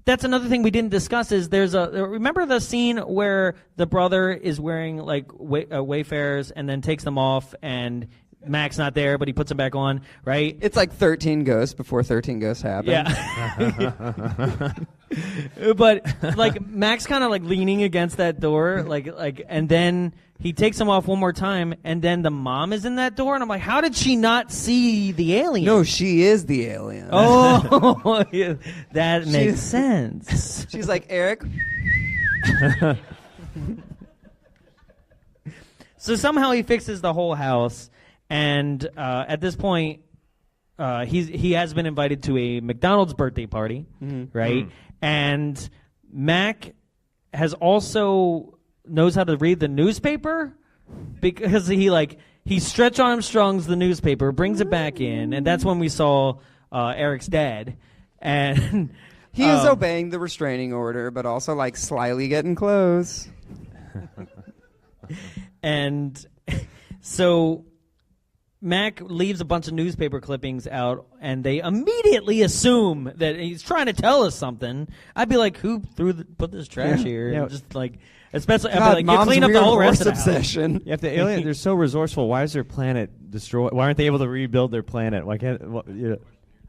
That's another thing we didn't discuss. Is remember the scene where the brother is wearing like Wayfarers and then takes them off and Mac's not there, but he puts them back on, right? It's like 13 Ghosts before 13 Ghosts happened. Yeah. But like Mac's kind of like leaning against that door, like, and then he takes him off one more time, and then the mom is in that door, and I'm like, how did she not see the alien? No, she is the alien. Oh, yeah, that makes sense. She's like, Eric. So somehow he fixes the whole house, and at this point, he has been invited to a McDonald's birthday party, right? And Mac has also knows how to read the newspaper because he Stretch Armstrong's the newspaper, brings it back in, and that's when we saw Eric's dad, and He is obeying the restraining order, but also like slyly getting close. and so Mac leaves a bunch of newspaper clippings out, and they immediately assume that he's trying to tell us something. I'd be like, "Who put this trash here?" Yeah. And just like, especially, God, I'd be like, "You Mom's clean up the weird whole rest horse of the house." obsession. Yeah, if the alien, they're so resourceful, why is their planet destroyed? Why aren't they able to rebuild their planet? Why can't?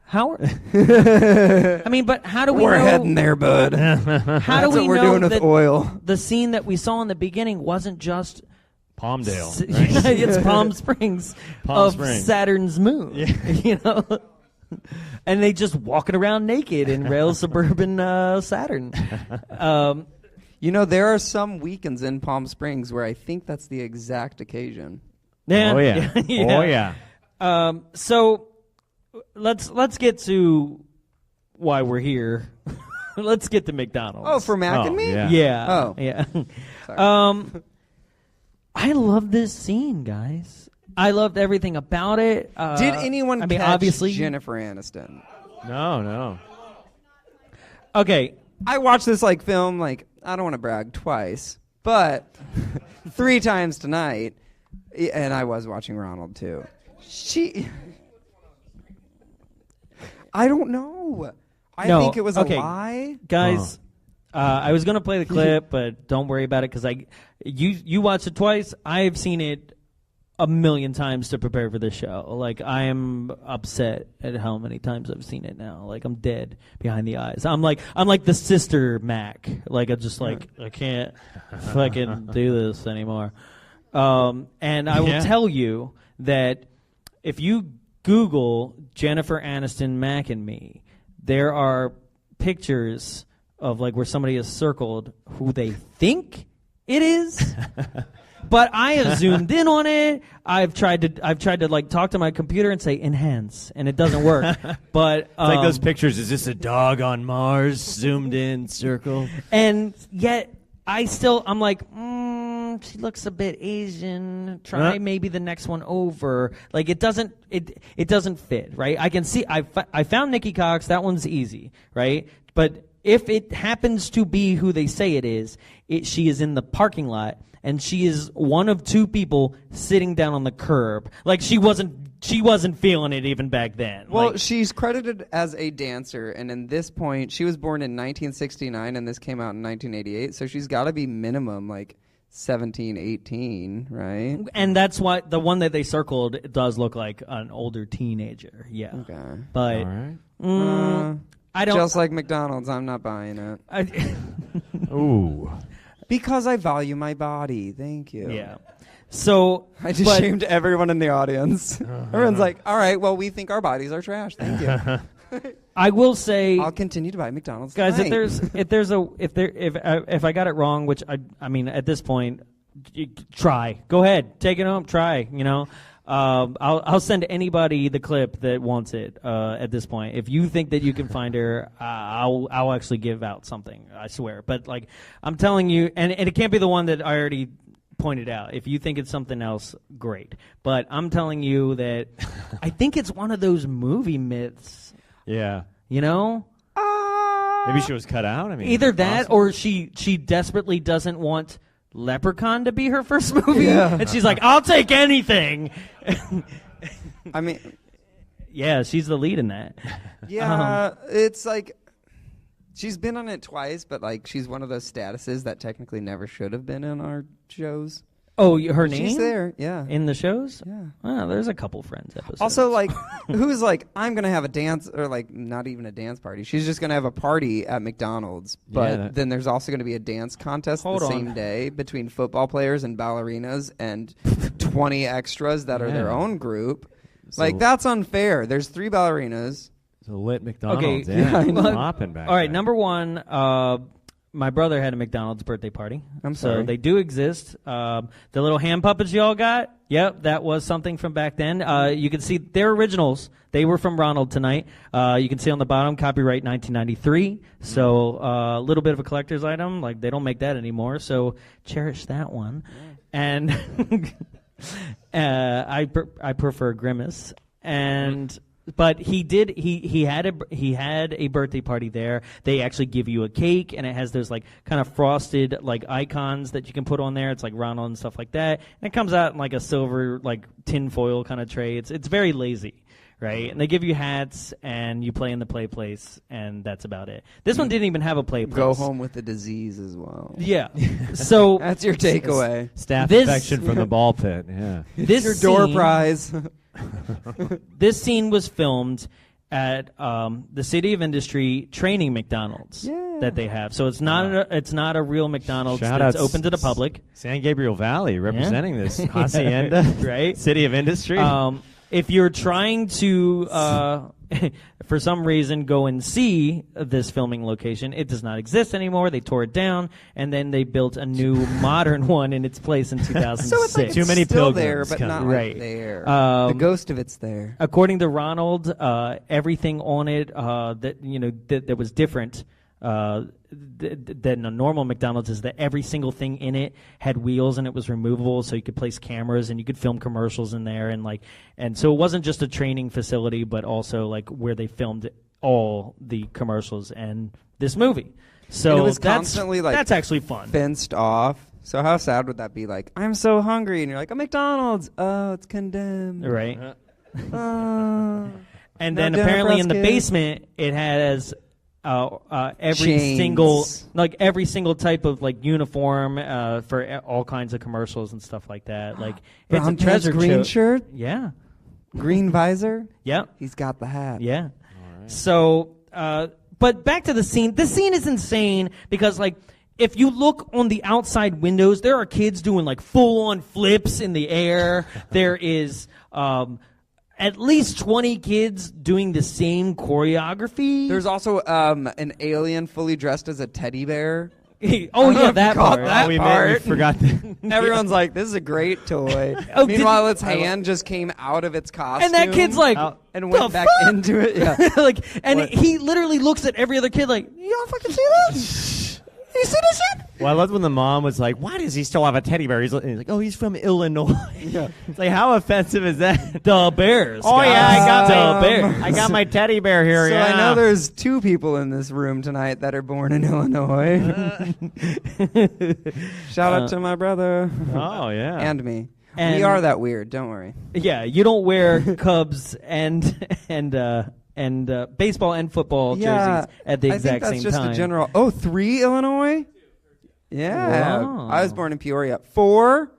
How? I mean, but how do we We're know? heading there, bud. How do That's we what we're know doing with that oil. the scene that we saw in the beginning wasn't just Palmdale. Right? it's Palm Springs Palm of Springs. Saturn's moon. You know, and they just walking around naked in real suburban Saturn. You know, there are some weekends in Palm Springs where I think that's the exact occasion. Yeah. Oh yeah. Oh yeah. So let's get to why we're here. Let's get to McDonald's. Oh, for Mac and me? Yeah. Yeah. Oh. Yeah. Sorry. I love this scene, guys. I loved everything about it. Did anyone I mean, catch obviously, Jennifer Aniston? No. Okay. I watched this film, I don't want to brag, twice, but 3 times tonight, and I was watching Ronald too. I don't know. I think it was a lie. Guys, I was going to play the clip, but don't worry about it because you watched it twice. I've seen it a million times to prepare for this show. I am upset at how many times I've seen it now. I'm dead behind the eyes. I'm like the sister Mac. I'm just I can't fucking do this anymore. And I will tell you that if you Google Jennifer Aniston Mac and me, there are pictures of where somebody has circled who they think it is. But I have zoomed in on it. I've tried to talk to my computer and say enhance, and it doesn't work. But It's like those pictures. Is this a dog on Mars? Zoomed in, circle. And yet I'm like, she looks a bit Asian. Try maybe the next one over. It doesn't fit, right? I can see. I found Nikki Cox. That one's easy, right? But if it happens to be who they say it is, she is in the parking lot. And she is one of 2 people sitting down on the curb. She wasn't feeling it even back then. Well, she's credited as a dancer, and in this point, she was born in 1969, and this came out in 1988, so she's got to be minimum 17, 18, right? And that's why the one that they circled does look like an older teenager. Yeah. Okay. But All right. I don't. Just like McDonald's, I'm not buying it. Ooh. Because I value my body. Thank you. Yeah. So I just shamed everyone in the audience. Everyone's like, all right, well, we think our bodies are trash. Thank you. I will say, I'll continue to buy McDonald's guys, tonight. if I got it wrong, which I mean at this point, try. Go ahead, take it home, try. I'll send anybody the clip that wants it at this point. If you think that you can find her, I'll actually give out something. I swear. But I'm telling you, and it can't be the one that I already pointed out. If you think it's something else, great. But I'm telling you that I think it's one of those movie myths. Yeah. Uh, Maybe she was cut out. I mean, Either that possible. or she desperately doesn't want Leprechaun to be her first movie. Yeah. And she's like, I'll take anything. I mean, yeah, she's the lead in that. yeah, it's she's been on it twice, but she's one of those statuses that technically never should have been in our shows. Oh, her name? She's there, yeah. In the shows? Yeah. Oh, there's a couple Friends episodes. Also, who's I'm going to have a dance, or not even a dance party. She's just going to have a party at McDonald's. But then there's also going to be a dance contest the same day between football players and ballerinas and 20 extras that are their own group. So that's unfair. There's 3 ballerinas. It's a lit McDonald's. Okay. Yeah, Well, mopping back all right, there. number one, my brother had a McDonald's birthday party. I'm sorry. So they do exist. The little hand puppets you all got, yep, that was something from back then. You can see they're originals. They were from Ronald tonight. You can see on the bottom, copyright 1993. So a little bit of a collector's item. They don't make that anymore. So cherish that one. And I prefer Grimace. And... But he had a birthday party there. They actually give you a cake, and it has those kind of frosted icons that you can put on there. It's like Ronald and stuff like that. And it comes out in a silver tin foil kind of tray. It's very lazy, right? And they give you hats, and you play in the play place, and that's about it. This one didn't even have a play place. Go home with the disease as well. Yeah. So that's your takeaway. Staph infection from the ball pit. Yeah. This your door prize. This scene was filmed at the City of Industry training McDonald's that they have. So it's not a real McDonald's that's open to the public. San Gabriel Valley representing this hacienda, right? City of Industry. If you're trying to, for some reason, go and see this filming location, it does not exist anymore. They tore it down, and then they built a new modern one in its place in 2006. So it's like Too many still pilgrims there, but not Right. like there. The ghost of it's there. According to Ronald, everything on it that was different than a normal McDonald's is that every single thing in it had wheels and it was removable, so you could place cameras and you could film commercials in there, and so it wasn't just a training facility, but also like where they filmed all the commercials and this movie. So And it was constantly that's actually fun. Fenced off. So how sad would that be? Like, I'm so hungry, and you're like, a McDonald's. Oh, it's condemned. Right. And And then apparently in the basement it has every single type of like uniform for all kinds of commercials and stuff like that. Like it's a Brown treasure pants, green shirt, Yeah. green visor. Yeah. He's got the hat. Yeah. So, but back to the scene. The scene is insane because like if you look on the outside windows, there are kids doing like full on flips in the air. There is at least 20 kids doing the same choreography. There's also an alien fully dressed as a teddy bear. Oh yeah, that part. We forgot that. Everyone's like, "This is a great toy." Oh, Meanwhile, its hand just came out of its costume, And that kid's like, and "The went back fuck?" into it. Yeah. like, and What? he literally looks at every other kid like, "You don't fucking see this? You see this shit?" Well, I loved when the mom was like, "Why does he still have a teddy bear?" He's like, "Oh, he's from Illinois." Yeah. It's like, how offensive is that? The Bears. Oh guys. yeah, the Bears. I got my teddy bear here. So yeah. I know there's 2 people in this room tonight that are born in Illinois. Shout out to my brother. Oh yeah. And me. And- We are that weird. Don't worry. Yeah, you don't wear Cubs and baseball and football jerseys at the I exact think that's same just time. a general. Oh, 3 Illinois? Yeah. Wow. I was born in Peoria. 4?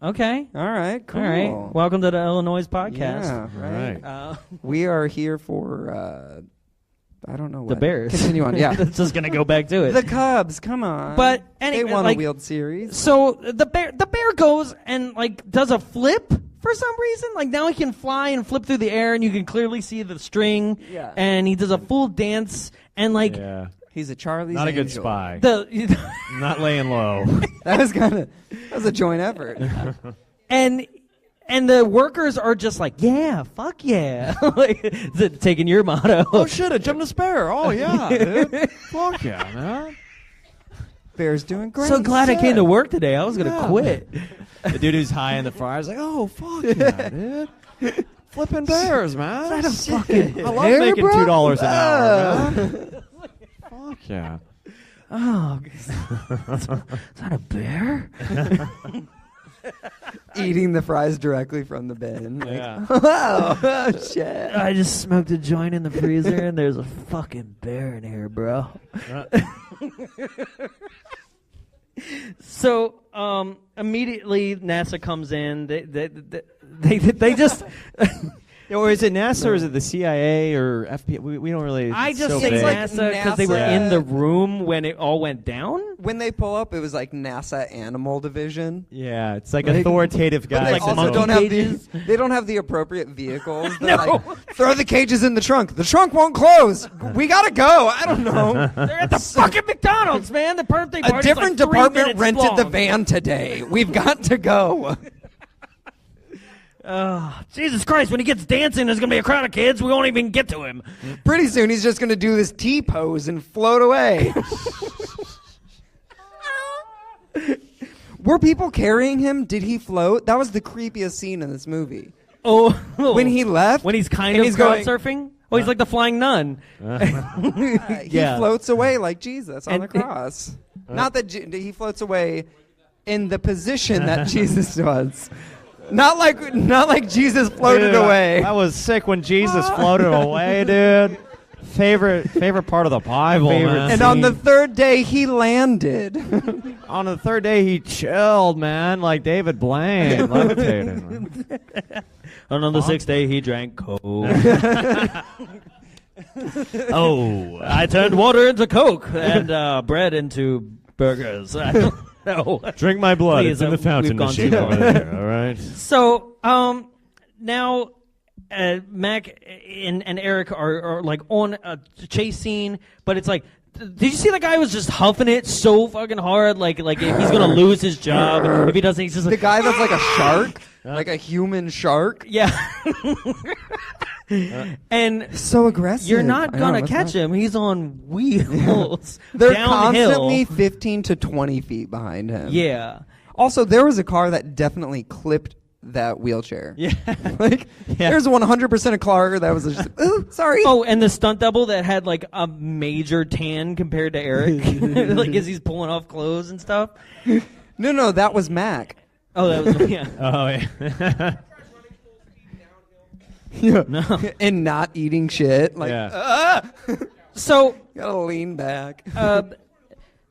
Okay. All right, cool. All right. Welcome to the Illinois podcast. Yeah, right. Right. We are here for, I don't know what. The Bears. Continue on, yeah. That's just gonna go back to it. The Cubs, come on. But they anyway, won like- a World Series. So the bear goes and like does a flip for some reason. Like now he can fly and flip through the air, and you can clearly see the string. Yeah. And he does a full dance, and like Yeah. He's a Charlie's Not a good Angel. spy. the Not laying low. That was a joint effort. and the workers are just like, yeah, fuck yeah, like taking your motto. Oh shit! I jumped a spare. Oh yeah, dude. Fuck yeah, man. Bears doing great. So glad I came to work today. I was gonna quit. The dude who's high in the fire is like, "Oh fuck yeah, dude." Flipping bears, man. I love bear, making bro? $2 an hour, man. Fuck yeah. Oh, is that a bear? Eating the fries directly from the bin. Like, Yeah. oh, shit. I just smoked a joint in the freezer, and there's a fucking bear in here, bro. So immediately NASA comes in. They just. Or is it NASA or is it the CIA or FBI? We don't really. I it's just so say vague. like NASA because they were NASA. in the room when it all went down. When they pull up, it was like NASA Animal Division. Yeah, it's like Like- authoritative But guys. they like also monkey don't have cages. they don't have the appropriate vehicles. No. Like, throw the cages in the trunk. The trunk won't close. We gotta go. I don't know. They're at the fucking McDonald's, man. The birthday A party's different like 3 department minutes rented long. the van today. We've got to go. Jesus Christ, when he gets dancing, there's going to be a crowd of kids. We won't even get to him. Pretty soon, he's just gonna do this T pose and float away. Were people carrying him? Did he float? That was the creepiest scene in this movie. Oh. When he left? When he's kind and of he's crowd going, surfing? Oh, he's like the flying nun. He Yeah. floats away like Jesus on And- the cross. Not that he floats away in the position that Jesus was. Not like Jesus floated Dude, away. That was sick when Jesus floated away, dude. Favorite part of the Bible, man. And on the 3rd day, he landed. On the 3rd day, he chilled, man, like David Blaine, levitating. And on the 6th day, he drank coke. Oh, I turned water into Coke and bread into burgers. I don't know. Drink my blood. Please, It's in the fountain we've gone machine too over far. there. All right. So, now Mac and Eric are like on a chase scene, but it's like, did you see that guy was just huffing it so fucking hard? Like he's gonna lose his job if he doesn't. He's just The like, guy that's like a shark, like a human shark. yeah. And So aggressive. you're not I know, gonna what's catch that? him. He's on wheels. They're downhill. constantly 15 to 20 feet behind him. Yeah. Also, there was a car that definitely clipped that wheelchair. Yeah. Like, there's 100% a car that was just, ooh, sorry. Oh, and the stunt double that had like a major tan compared to Eric, like as he's pulling off clothes and stuff. No, that was Mac. Oh, that was yeah. Oh yeah. Yeah. No. And not eating shit. Like, Yeah. So, gotta lean back.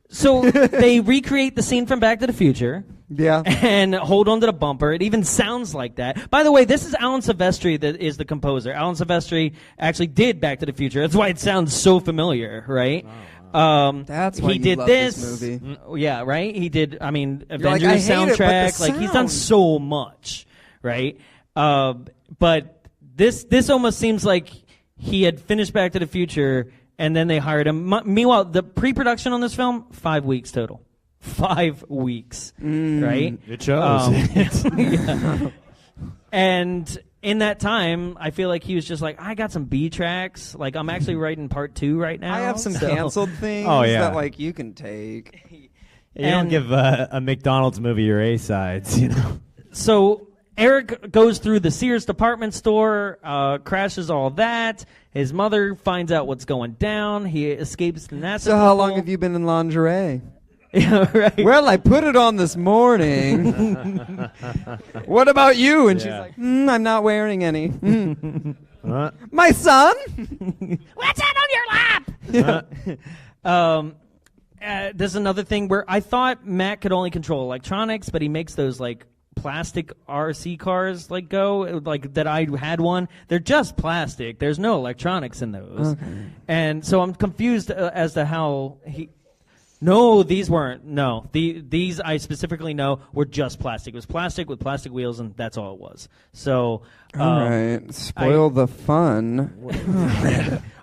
so they recreate the scene from Back to the Future. Yeah. And hold on to the bumper. It even sounds like that. By the way, this is Alan Silvestri that is the composer. Alan Silvestri actually did Back to the Future. That's why it sounds so familiar, right? That's why he you did love this this movie. Yeah, right? He did, I mean, like, Avengers I hate it, but the soundtrack. Like, he's done sound. so much, right? But this almost seems like he had finished Back to the Future and then they hired him. Meanwhile, the pre-production on this film, 5 weeks total. 5 weeks, right? It shows. Yeah. And in that time, I feel like he was just like, I got some B tracks. Like, I'm actually writing part 2 right now. I have some so- canceled things Oh, yeah. that, like, you can take. You don't And- give a McDonald's movie your A sides, you know. So Eric goes through the Sears department store, crashes all that. His mother finds out what's going down. He escapes the NASA. So how long have you been in lingerie? Yeah, right. Well, I put it on this morning. What about you? And she's Yeah. like, I'm not wearing any. What? My son? What's that on your lap? There's another thing where I thought Matt could only control electronics, but he makes those like plastic RC cars like go like that. I had one. They're just plastic. There's no electronics in those, and so I'm confused as to how he. No, these weren't. No, these I specifically know were just plastic. It was plastic with plastic wheels, and that's all it was. So, All right. Spoil the fun.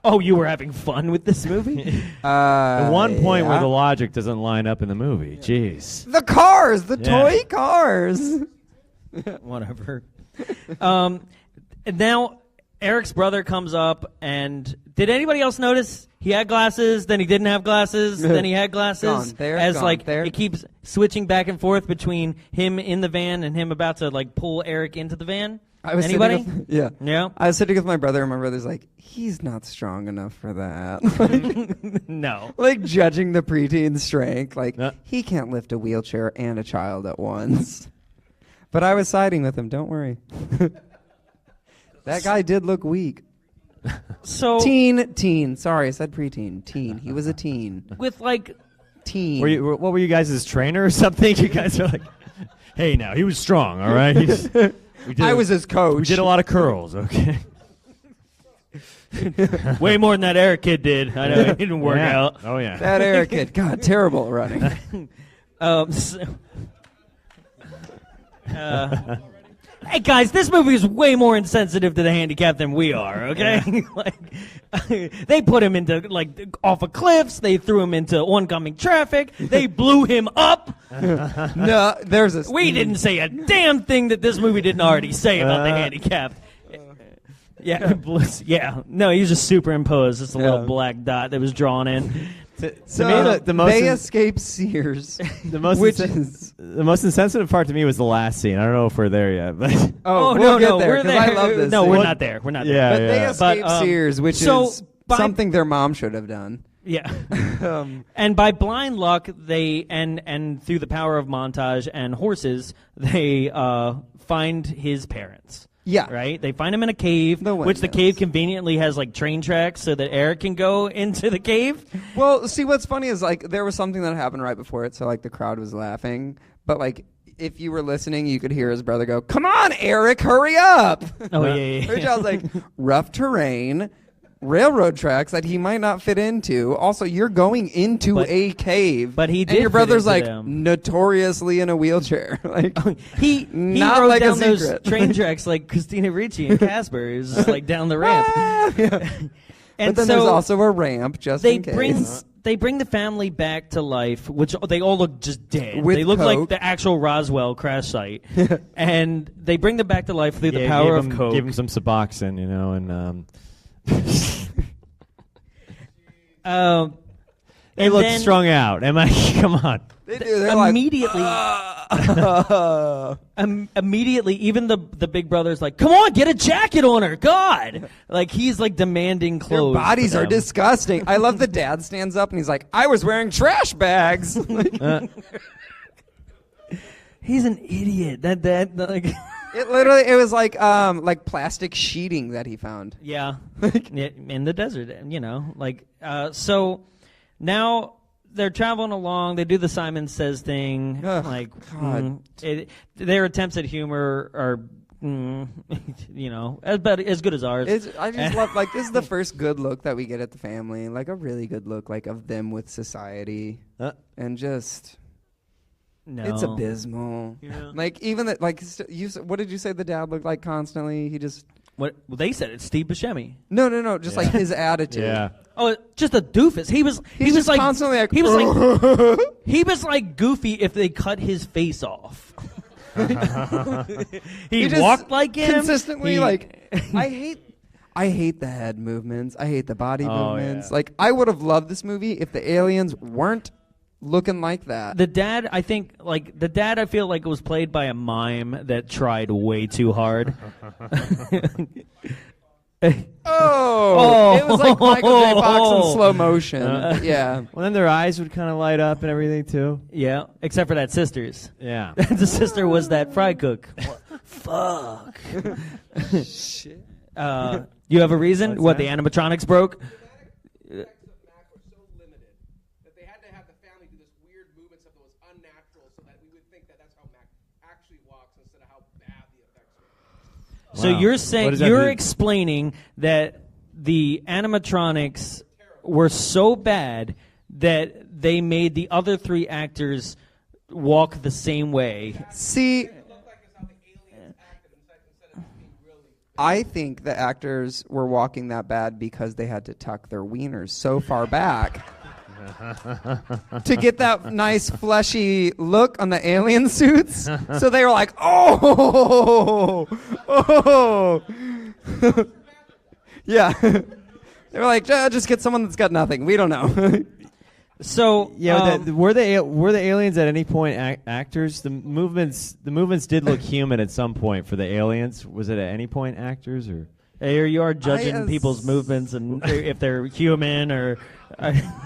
oh, you were having fun with this movie? The one point where yeah. the logic doesn't line up in the movie. Jeez. The cars, the Yeah. toy cars. Whatever. And now Eric's brother comes up, and did anybody else notice he had glasses, then he didn't have glasses, then he had glasses? Gone there, as gone like there. it keeps switching back and forth between him in the van and him about to like pull Eric into the van. I was Anybody? Sitting with, yeah. Yeah. I was sitting with my brother, and my brother's like, he's not strong enough for that. No. Like judging the preteen's strength. Like, Yeah. he can't lift a wheelchair and a child at once. But I was siding with him, don't worry. That guy did look weak. So Teen. Sorry, I said preteen. Teen. He was a teen. with like Teen. What were you guys, his trainer or something? You guys are like, hey, now he was strong, all right. I was his coach. We did a lot of curls, okay. way more than that Eric kid did. I know it didn't work Yeah. out. Oh yeah. That Eric kid. God, terrible at running. Hey guys, this movie is way more insensitive to the handicapped than we are. Okay, like they put him into like off of cliffs. They threw him into oncoming traffic. They blew him up. No, there's a. We didn't say a damn thing that this movie didn't already say about the handicapped. Yeah, yeah. No, he was just superimposed. Just a little black dot that was drawn in. To me, the most they escaped Sears. the most which insen- is the most insensitive part to me was the last scene. I don't know if we're there yet, but we'll no, get no, there, we're 'cause there. I love this. No, scene. we're not there. We're not Yeah. But there. they escaped But, Sears, which so is by- something their mom should have done. Yeah. And by blind luck, they and through the power of montage and horses, they find his parents. Yeah. Right? They find him in a cave, The which the windows. cave conveniently has like train tracks so that Eric can go into the cave. Well, see, what's funny is like there was something that happened right before it, so like the crowd was laughing, but like if you were listening, you could hear his brother go, "Come on, Eric, hurry up!" Oh, yeah. Which I was like, rough terrain, railroad tracks that he might not fit into. Also, you're going into a cave. But he did. And your brother's fit into like them. notoriously in a wheelchair. Like he not rode like a down those secret. train tracks like Christina Ricci and Caspary. It was just like down the ramp. And but then so there's also a ramp just in case. They bring the family back to life, which they all look just dead. With they look coke. like the actual Roswell crash site. And they bring them back to life through the power of coke. Give him some Suboxone, you know, and they look strung out. Am I? Come on. They do. They're Immediately, immediately, even the big brother's like, "Come on, get a jacket on her, God!" Like he's like demanding Their clothes. bodies for are them. disgusting. I love the dad stands up and he's like, I was wearing trash bags. He's an idiot. That like. It was like plastic sheeting that he found. Yeah, in the desert, you know, like so. Now they're traveling along. They do the Simon Says thing. Ugh, like God. their attempts at humor are, you know, as good as ours. I just love this is the first good look that we get at the family, like a really good look, like of them with society, and just. No. It's abysmal. Yeah. Like even that, like what did you say the dad looked like constantly? He just Well, they said it's Steve Buscemi. no, just like his attitude. Yeah. Oh, just a doofus. He was just like constantly like he was like Goofy if they cut his face off. he just walked like him consistently. He- Like I hate the head movements. I hate the body movements. Yeah. Like I would have loved this movie if the aliens weren't looking like that. The dad, I think, I feel like it was played by a mime that tried way too hard. Oh, it was like Michael J. Fox in slow motion. Yeah. Well, then their eyes would kind of light up and everything too. Yeah, except for that sister's. Yeah. The sister was that fry cook. Fuck. Shit. You have a reason? What's What, that? the animatronics broke? So Wow. you're What saying does that you're mean? explaining that the animatronics were so bad that they made the other three actors walk the same way. See, I think the actors were walking that bad because they had to tuck their wieners so far back to get that nice fleshy look on the alien suits. So they were like, oh. Yeah. They were like, just get someone that's got nothing. We don't know. So Yeah, were the aliens at any point actors? The movements did look human at some point for the aliens. Was it at any point actors or? here you are judging people's movements and if they're human or.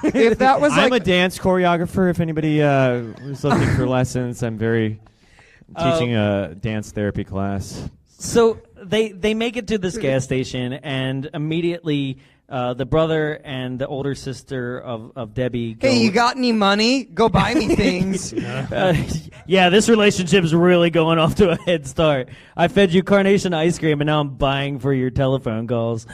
If that was I'm like a dance choreographer. If anybody was looking for lessons, I'm teaching a dance therapy class. So they make it to this gas station, and immediately the brother and the older sister of Debbie go, hey, you got any money? Go buy me things. yeah, this relationship's really going off to a head start. I fed you carnation ice cream, and now I'm buying for your telephone calls.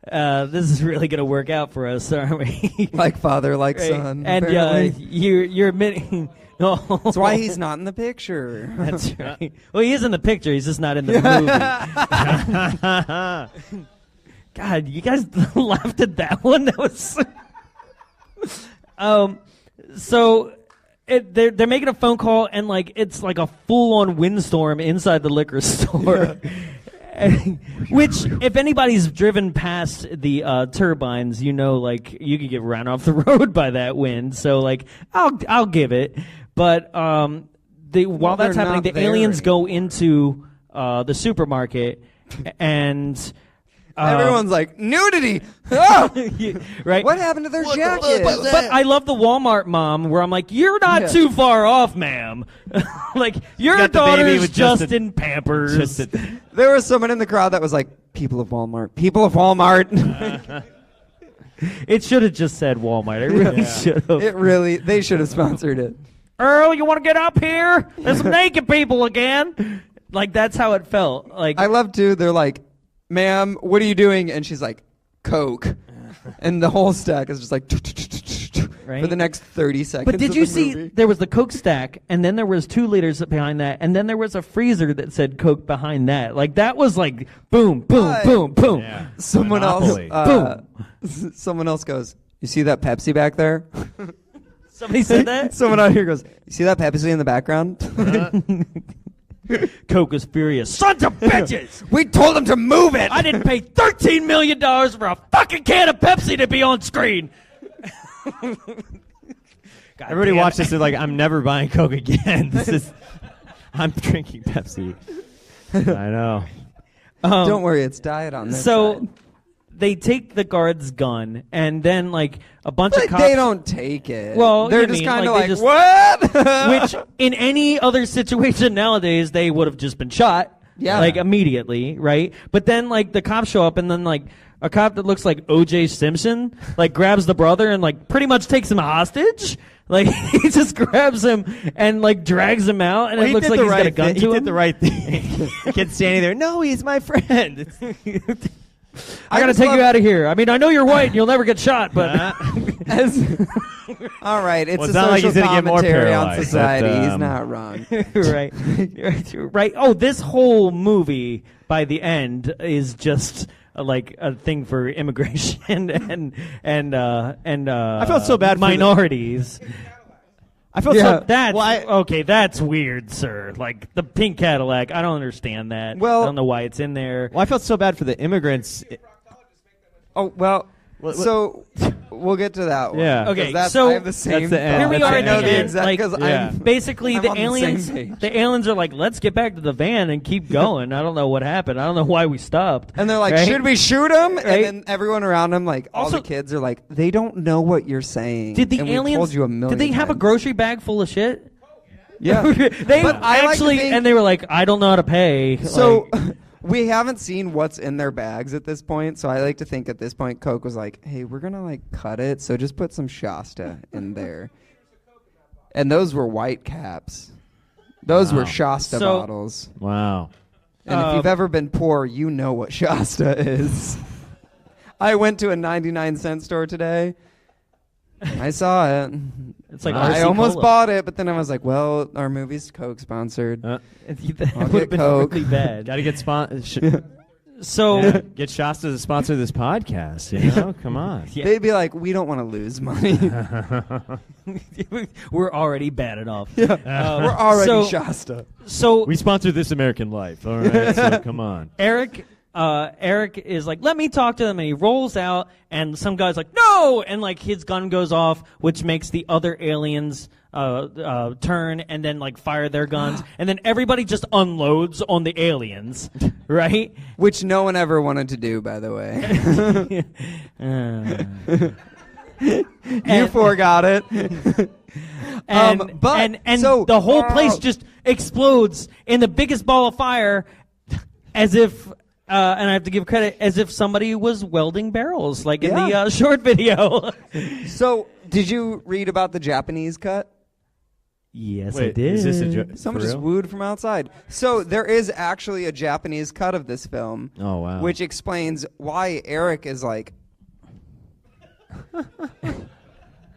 This is really going to work out for us, aren't we? Like father, like son. And apparently. you're admitting. No. That's why he's not in the picture. That's right. Well, he is in the picture. He's just not in the movie. God, you guys laughed at that one. That was. So they're making a phone call, and like it's like a full-on windstorm inside the liquor store. Which, if anybody's driven past the turbines, you know, like you could get ran off the road by that wind. So, like, I'll give it. But while that's they're happening, not the there aliens anymore. go into the supermarket, and Everyone's like, nudity! Ah! right. What happened to their jackets? But I love the Walmart mom where I'm like, you're not too far off, ma'am. Like, your got the baby daughter's with just in Pampers. There was someone in the crowd that was like, people of Walmart. People of Walmart. It should have just said Walmart. It really should have. They should have sponsored it. Earl, you want to get up here? There's some naked people again. Like, that's how it felt. Like, I love, too, they're like, ma'am, what are you doing? And she's like, Coke. and the whole stack is just like Right? for the next 30 seconds. But did of you the see movie. there was the Coke stack, and then there was 2 liters behind that, and then there was a freezer that said Coke behind that. Like that was like boom, boom, Right. boom, boom. Yeah. Someone Monopoly. someone else goes, "You see that Pepsi back there?" Somebody said that? Someone out here goes, "You see that Pepsi in the background?" Coke is furious. Sons of bitches! We told him to move it. I didn't pay $13 million for a fucking can of Pepsi to be on screen. Everybody watch this. They're like, I'm never buying Coke again. I'm drinking Pepsi. I know. Don't worry, it's diet on this So side. they take the guard's gun, and then like a bunch of But cops. they don't take it. Well, they're you just mean, kind of like, like, they what? Which in any other situation nowadays they would have just been shot. Yeah. Like immediately, right? But then like the cops show up, and then like a cop that looks like O.J. Simpson like grabs the brother and like pretty much takes him hostage. Like he just grabs him and like drags him out, and Well, it looks like he's got a gun to He him. did the right thing. The kid's standing there. No, he's my friend. I gotta just take love- you out of here. I mean, I know you're white and you'll never get shot, but All right, it's Well, a it's not like social he's gonna get more commentary on paralyzed, society. but, He's not wrong. right. Oh, this whole movie by the end is just like a thing for immigration and I felt so bad for the- minorities. I felt Yeah. so. That's Well, okay. That's weird, sir. Like the pink Cadillac. I don't understand that. Well- I don't know why it's in there. Well, I felt so bad for the immigrants. Oh well. What- So we'll get to that one. Yeah. 'Cause Okay, that's, so- I have the same. That's the end. Here we That's are the at the I know end. the end, exact like- because Yeah. I'm Basically, I'm the on the same aliens. page. The aliens are like, let's get back to the van and keep going. I don't know what happened. I don't know why we stopped. And they're like, Right? should we shoot him? Right. And then everyone around him, like all Also- the kids, are like, they don't know what you're saying. Did the and aliens? We told you a million did they have a times. grocery bag full of shit? Yeah. They But I like to actually, think- and they were like, I don't know how to pay. So Like, we haven't seen what's in their bags at this point. So I like to think at this point, Coke was like, hey, we're gonna like cut it. So just put some Shasta in there. And those were white caps. Those were Wow. Shasta So- bottles. Wow. And if you've ever been poor, you know what Shasta is. I went to a 99-cent store today. I saw it. it's like I RC almost Cola. bought it, but then I was like, well, our movie's Coke sponsored. That I'll would have get been Coke. really bad. Got to get So get Shasta to sponsor this podcast. You know, come on. Yeah. They'd be like, we don't want to lose money. we're already bad enough. We're already so, Shasta. So We sponsor This American Life. All right, so come on. Eric is like, let me talk to them, and he rolls out, and some guy's like, no, and like his gun goes off, which makes the other aliens turn and then like fire their guns, and then everybody just unloads on the aliens, right? Which no one ever wanted to do, by the way. You four got it. And but and so the whole place just explodes in the biggest ball of fire, as if. And I have to give credit, as if somebody was welding barrels, like in the short video. So, did you read about the Japanese cut? Yes, I Wait, did. is this a joke? Someone just wooed from outside. So there is actually a Japanese cut of this film. Oh, wow. Which explains why Eric is like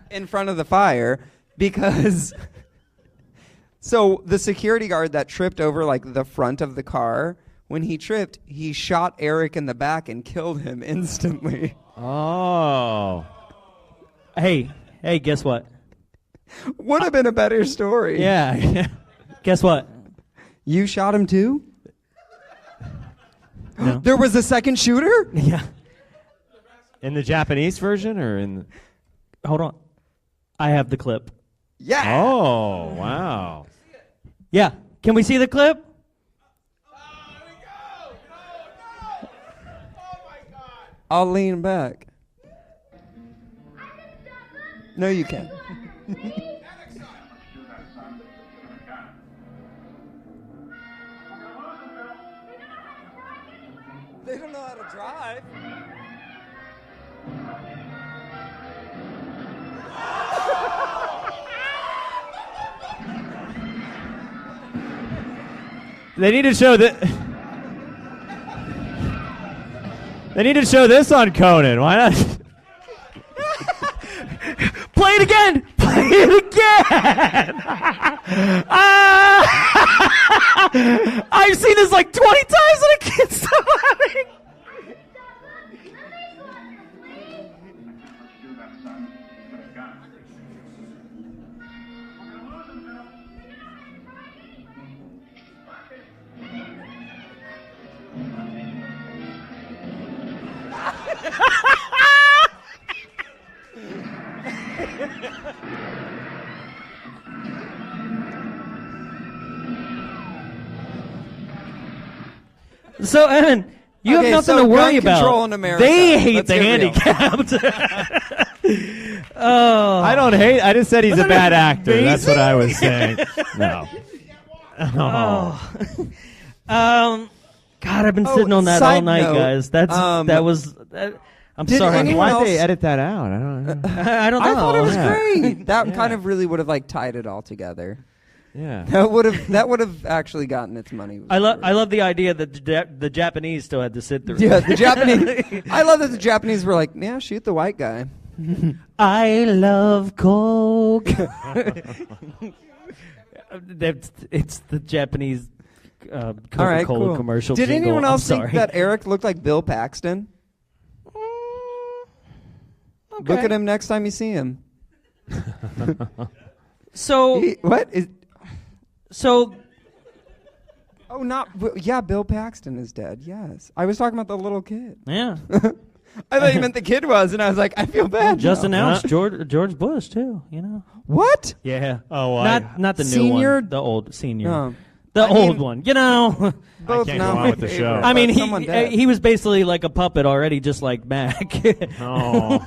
in front of the fire, because so the security guard that tripped over like the front of the car, when he tripped, he shot Eric in the back and killed him instantly. Oh. Hey, guess what? Would have been a better story. Yeah. Guess what? You shot him too? No. There was a second shooter? Yeah. In the Japanese version or in? Hold on. I have the clip. Yeah. Oh, wow. Yeah. Can we see the clip? I'll lean back. No, you can't. They don't know how to drive. They need to show that. They need to show this on Conan. Why not? again! Play it again! I've seen this like 20 times and I can't stop laughing. So, Evan, you have nothing to worry gun control about. in America. They hate Let's the get real. handicapped. Oh. I don't hate. I just said he's a bad actor. That's what I was saying. No. Oh. God, I've been sitting on that all side night, note, guys. I'm did sorry. anyone Why'd else- they edit that out? I don't know. I don't know. I thought it was Yeah. great. That kind of really would have like tied it all together. Yeah. That would have actually gotten its money. I love the idea that the Japanese still had to sit through. Yeah, the Japanese. I love that the Japanese were like, yeah, shoot the white guy. I love Coke. It's the Japanese All right, Coca-Cola cool. commercial. Did jingle. anyone I'm else think sorry. that Eric looked like Bill Paxton? Okay. Look at him next time you see him. So What is? so Oh, yeah. Bill Paxton is dead. Yes, I was talking about the little kid. yeah. I thought you meant the kid was, and I was like, I feel bad. Just now. announced George Bush too. You know. What? Yeah. Oh, why? Not the new Senior? one. The old senior. No. The I old mean- one. You know. Both can't not go on my with the show. favorite, I mean, but someone dead. he was basically like a puppet already, just like Mac. Oh.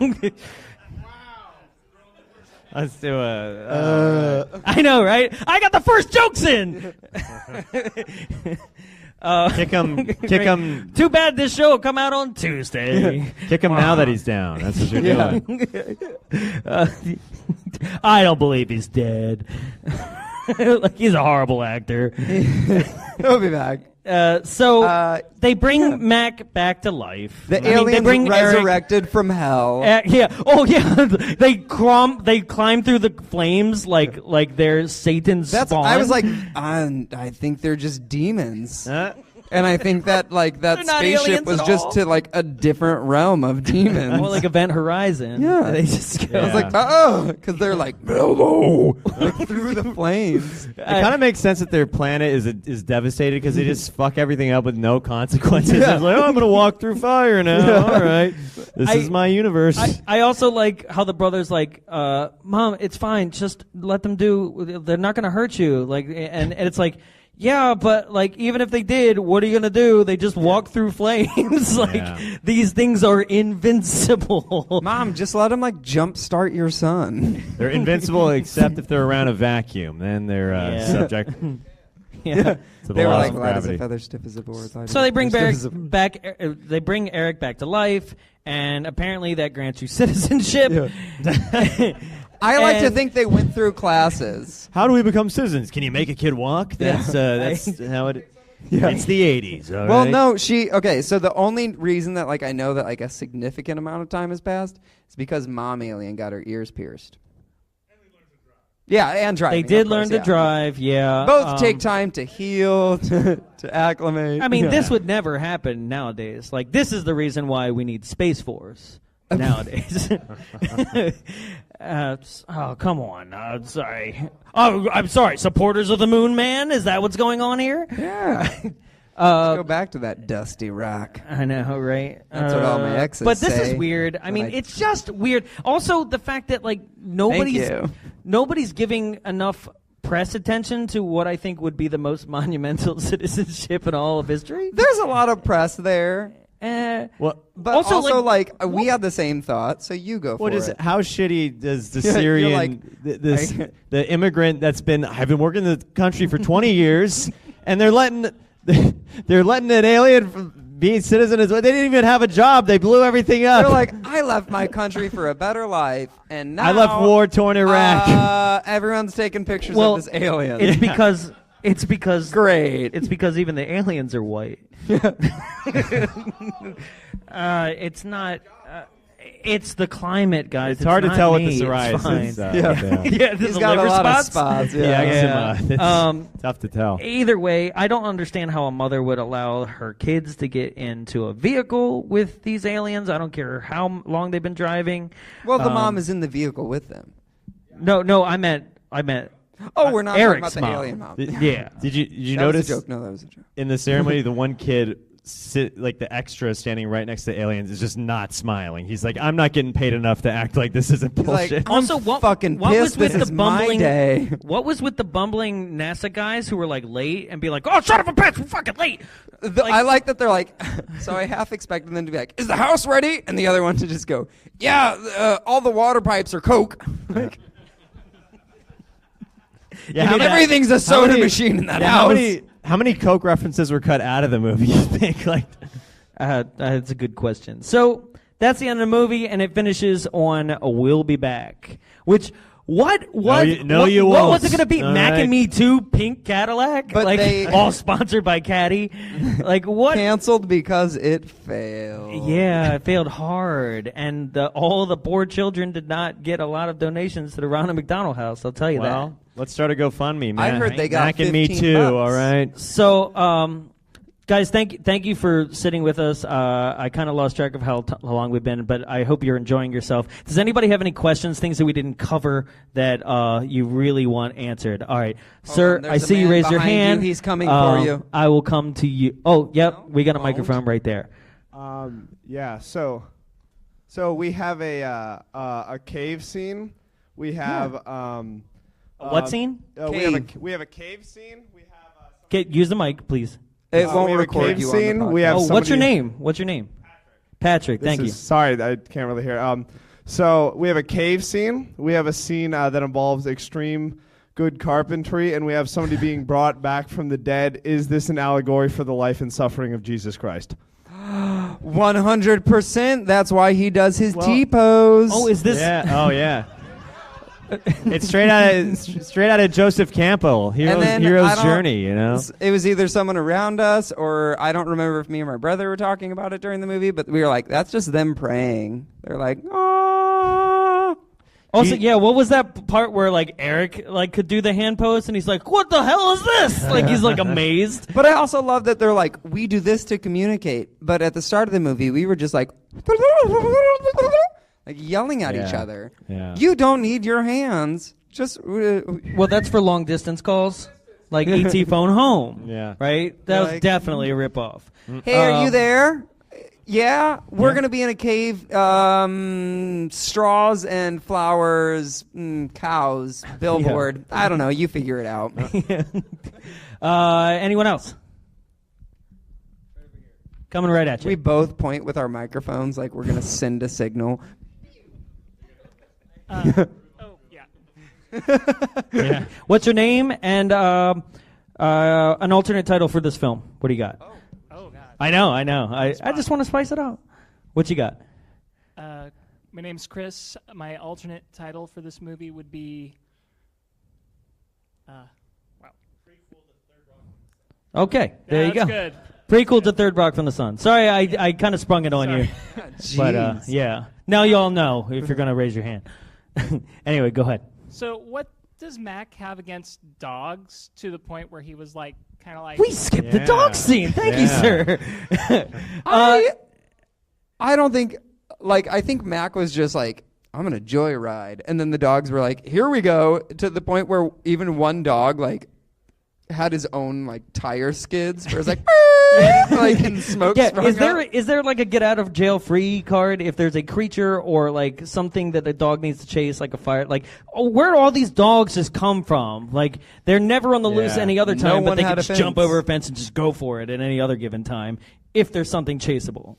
Let's do a. I know, right? I got the first jokes in. Kick him. Too bad this show will come out on Tuesday. Kick him now that he's down. That's what you're Yeah. doing. I don't believe he's dead. Like he's a horrible actor. He'll be back. So they bring Mac back to life. The I mean, aliens they bring Eric- resurrected from hell. yeah. Oh, yeah. They climb through the flames like they're Satan's spawn. I was like, I think they're just demons. And I think that like that They're not spaceship aliens was at just all. to like a different realm of demons. more like Event Horizon. Yeah. They just go. I was like, because they're like, hello, like, through the flames. It kind of makes sense that their planet is devastated because they just fuck everything up with no consequences. Yeah. It's like, oh, I'm going to walk through fire now. All right. This is my universe. I also like how the brother's like, Mom, it's fine. Just let them do. They're not going to hurt you. Like, and it's like, yeah, but like even if they did, what are you gonna do? They just walk through flames. Like these things are invincible. Mom, just let them like jumpstart your son. They're invincible except if they're around a vacuum. Then they're subject Yeah. to the They were laws like, of light as a gravity. feather, stiff as a board. So they bring back. They bring Eric back to life, and apparently that grants you citizenship. I like to And- think they went through classes. How do we become citizens? Can you make a kid walk? That's how it. It's the 80s. All Well, right? no, so the only reason that like I know that like a significant amount of time has passed is because Mom Alien got her ears pierced. Yeah, and driving. They did of learn course, to yeah. drive. Yeah. Both take time to heal, to acclimate. I mean, this would never happen nowadays. Like, this is the reason why we need Space Force nowadays. Oh, come on. I'm sorry. Oh, I'm sorry. Supporters of the Moon Man? Is that what's going on here? Yeah. Let's go back to that dusty rock. I know, right? That's what all my exes But this say is weird. I mean, when I- it's just weird. Also, the fact that like nobody's giving enough press attention to what I think would be the most monumental citizenship in all of history. There's a lot of press there. Well, But Also, also, like, we had the same thought, so you go what for is it. how shitty does the You're Syrian like, the immigrant that's been I've been working in the country for 20 years and they're letting an alien be a citizen as well. They didn't even have a job. They blew everything up. They're like, I left my country for a better life, and now I left war-torn Iraq. Everyone's taking pictures Well, of this alien. It's because great. It's because even the aliens are white. It's not. It's the climate, guys. It's hard to not tell me. with the It's fine. psoriasis. Yeah, He's the got a liver lot spots. of spots. Yeah, Yeah. eczema. It's tough to tell. Either way, I don't understand how a mother would allow her kids to get into a vehicle with these aliens. I don't care how long they've been driving. Well, the mom is in the vehicle with them. No, I meant. Oh, we're not Eric's talking about the mom. alien mom. Yeah. Did you That notice was a joke. No, that was a joke. in the ceremony the one kid like the extra standing right next to the aliens is just not smiling. He's like, I'm not getting paid enough to act like this isn't He's like, bullshit. I'm Also, what fucking what pissed. was with This the is my bumbling? day. What was with the bumbling NASA guys who were like late and be like, "Oh, son of a bitch, we're fucking late." I like that they're like, so I half expected them to be like, is the house ready? And the other one to just go, yeah, all the water pipes are Coke. Like, Yeah, everything's a soda machine in that house. How many Coke references were cut out of the movie? You think That's a good question. So that's the end of the movie, and it finishes on "We'll Be Back," which. What was it going to be? All Mac right. and Me 2 pink Cadillac? But like they- all sponsored by Caddy? Like what? Canceled because it failed. Yeah, it failed hard, and all the poor children did not get a lot of donations to the Ronald McDonald House. I'll tell you Well, let's start a GoFundMe, man. I heard they got Mac and Me 15 too. bucks. All right. that. So, guys, thank you for sitting with us. I kind of lost track of how long we've been, but I hope you're enjoying yourself. Does anybody have any questions, things that we didn't cover that you really want answered? All right, sir, on, there's I a see you man raise your behind you. hand. He's coming for you. I will come to you. Oh, yep, we got a microphone right there. Yeah, so we have a cave scene. We have What scene? we have a cave scene. We have Okay, use the mic, please. It we won't have a record cave you scene. on the We have Oh, what's your somebody- name? What's your name? Patrick. Thank you. Sorry, I can't really hear. So we have a cave scene. We have a scene that involves extreme good carpentry, and we have somebody being brought back from the dead. Is this an allegory for the life and suffering of Jesus Christ? 100%. That's why he does his T-pose. Oh, is this? Yeah. Oh, yeah. It's straight out of Joseph Campbell, And then Hero's I don't- Journey. You know. It was either someone around us, or I don't remember if me or my brother were talking about it during the movie, but we were like, that's just them praying. They're like, oh. Also, yeah, what was that part where like Eric like could do the hand pose and he's like, "What the hell is this?" Like he's like amazed. But I also love that they're like, we do this to communicate. But at the start of the movie, we were just like yelling at each Yeah. other. Yeah. You don't need your hands. Just Well, that's for long distance calls, like ET phone home. Yeah. Right. That was Like- definitely a ripoff. hey, are you Um, there? Yeah, we're gonna be in a cave. Straws and flowers, cows, billboard. I don't know. You figure it out. Anyone else? Coming right at you. We both point with our microphones like we're gonna send a signal. Yeah. What's your name and an alternate title for this film? What do you got? Oh, God. I know. I just want to spice it up. What you got? My name's Chris. My alternate title for this movie would be... Okay, there you go. That's good. Prequel to Third Rock from the Sun. Sorry, I kind of sprung it on you. But Jeez. yeah. Now you all know if you're going to raise your hand. Anyway, go ahead. So what does Mac have against dogs to the point where he was like, kind of like... We skipped the Yeah. dog scene. Thank you, sir. I don't think, like, I think Mac was just like, I'm gonna joyride, and then the dogs were like, here we go, to the point where even one dog like had his own like tire skids, where it's like, like and smoke. Yeah, sprung up. is there like a get out of jail free card if there's a creature or like something that the dog needs to chase, like a fire? Like, where do all these dogs just come from? Like, they're never on the loose Yeah. any other No time, but one they had can a just jump fence. over a fence and just go for it at any other given time if there's something chaseable.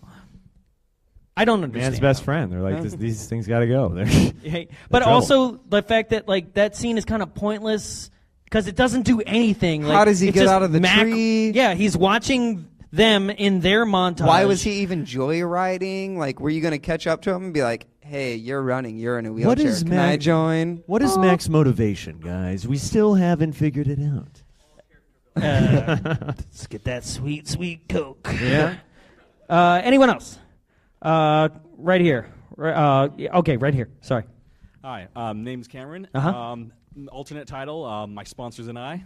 I don't understand. Man's best friend. They're like, these things got to go. They're Hey, but trouble. also the fact that like that scene is kind of pointless because it doesn't do anything. Like, How does he it's get just out of the Mac- tree? Yeah, he's watching them in their montage. Why was he even joyriding? Like, were you gonna catch up to him and be like, hey, you're running, you're in a wheelchair, What is can I Mac- join? What is Mac's motivation, guys? We still haven't figured it out. Let's get that sweet, sweet Coke. Yeah. Anyone else? Right here. Okay, right here. Sorry. Hi, name's Cameron. Uh-huh. Alternate title, My Sponsors and I.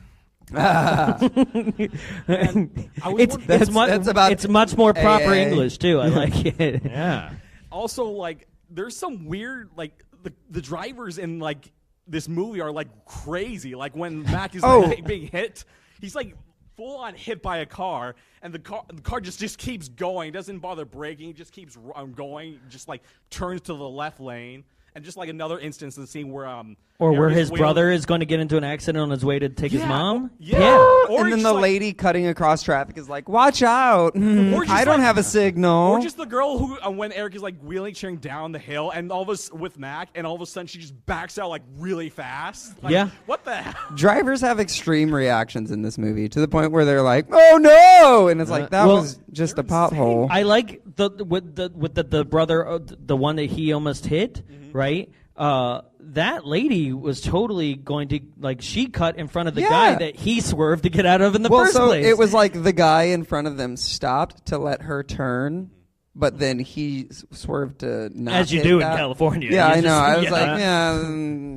It's much more proper AA. English too. I like it. Yeah. Also, like, there's some weird, like, the drivers in, like, this movie are, like, crazy. Like, when Mac is being hit, he's, like, full-on hit by a car, and the car just keeps going, doesn't bother braking, just keeps going, just, like, turns to the left lane. And just like another instance of the scene where or where Eric his brother is going to get into an accident on his way to take his mom. Yeah. Or And then just the like, lady cutting across traffic is like, "Watch out! Or just I don't like- have a signal." Or just the girl who, when Eric is like wheeling down the hill, and with Mac, and all of a sudden she just backs out like really fast. Like, Yeah. What the hell? Drivers have extreme reactions in this movie to the point where they're like, "Oh no!" And it's like that Well, was just a pothole. I like with the brother, the one that he almost hit, right? That lady was totally going to, like, she cut in front of the guy that he swerved to get out of in the first place. It was like the guy in front of them stopped to let her turn, but then he swerved to not. As you hit do that. in California. Yeah, You I just- know. I was yeah.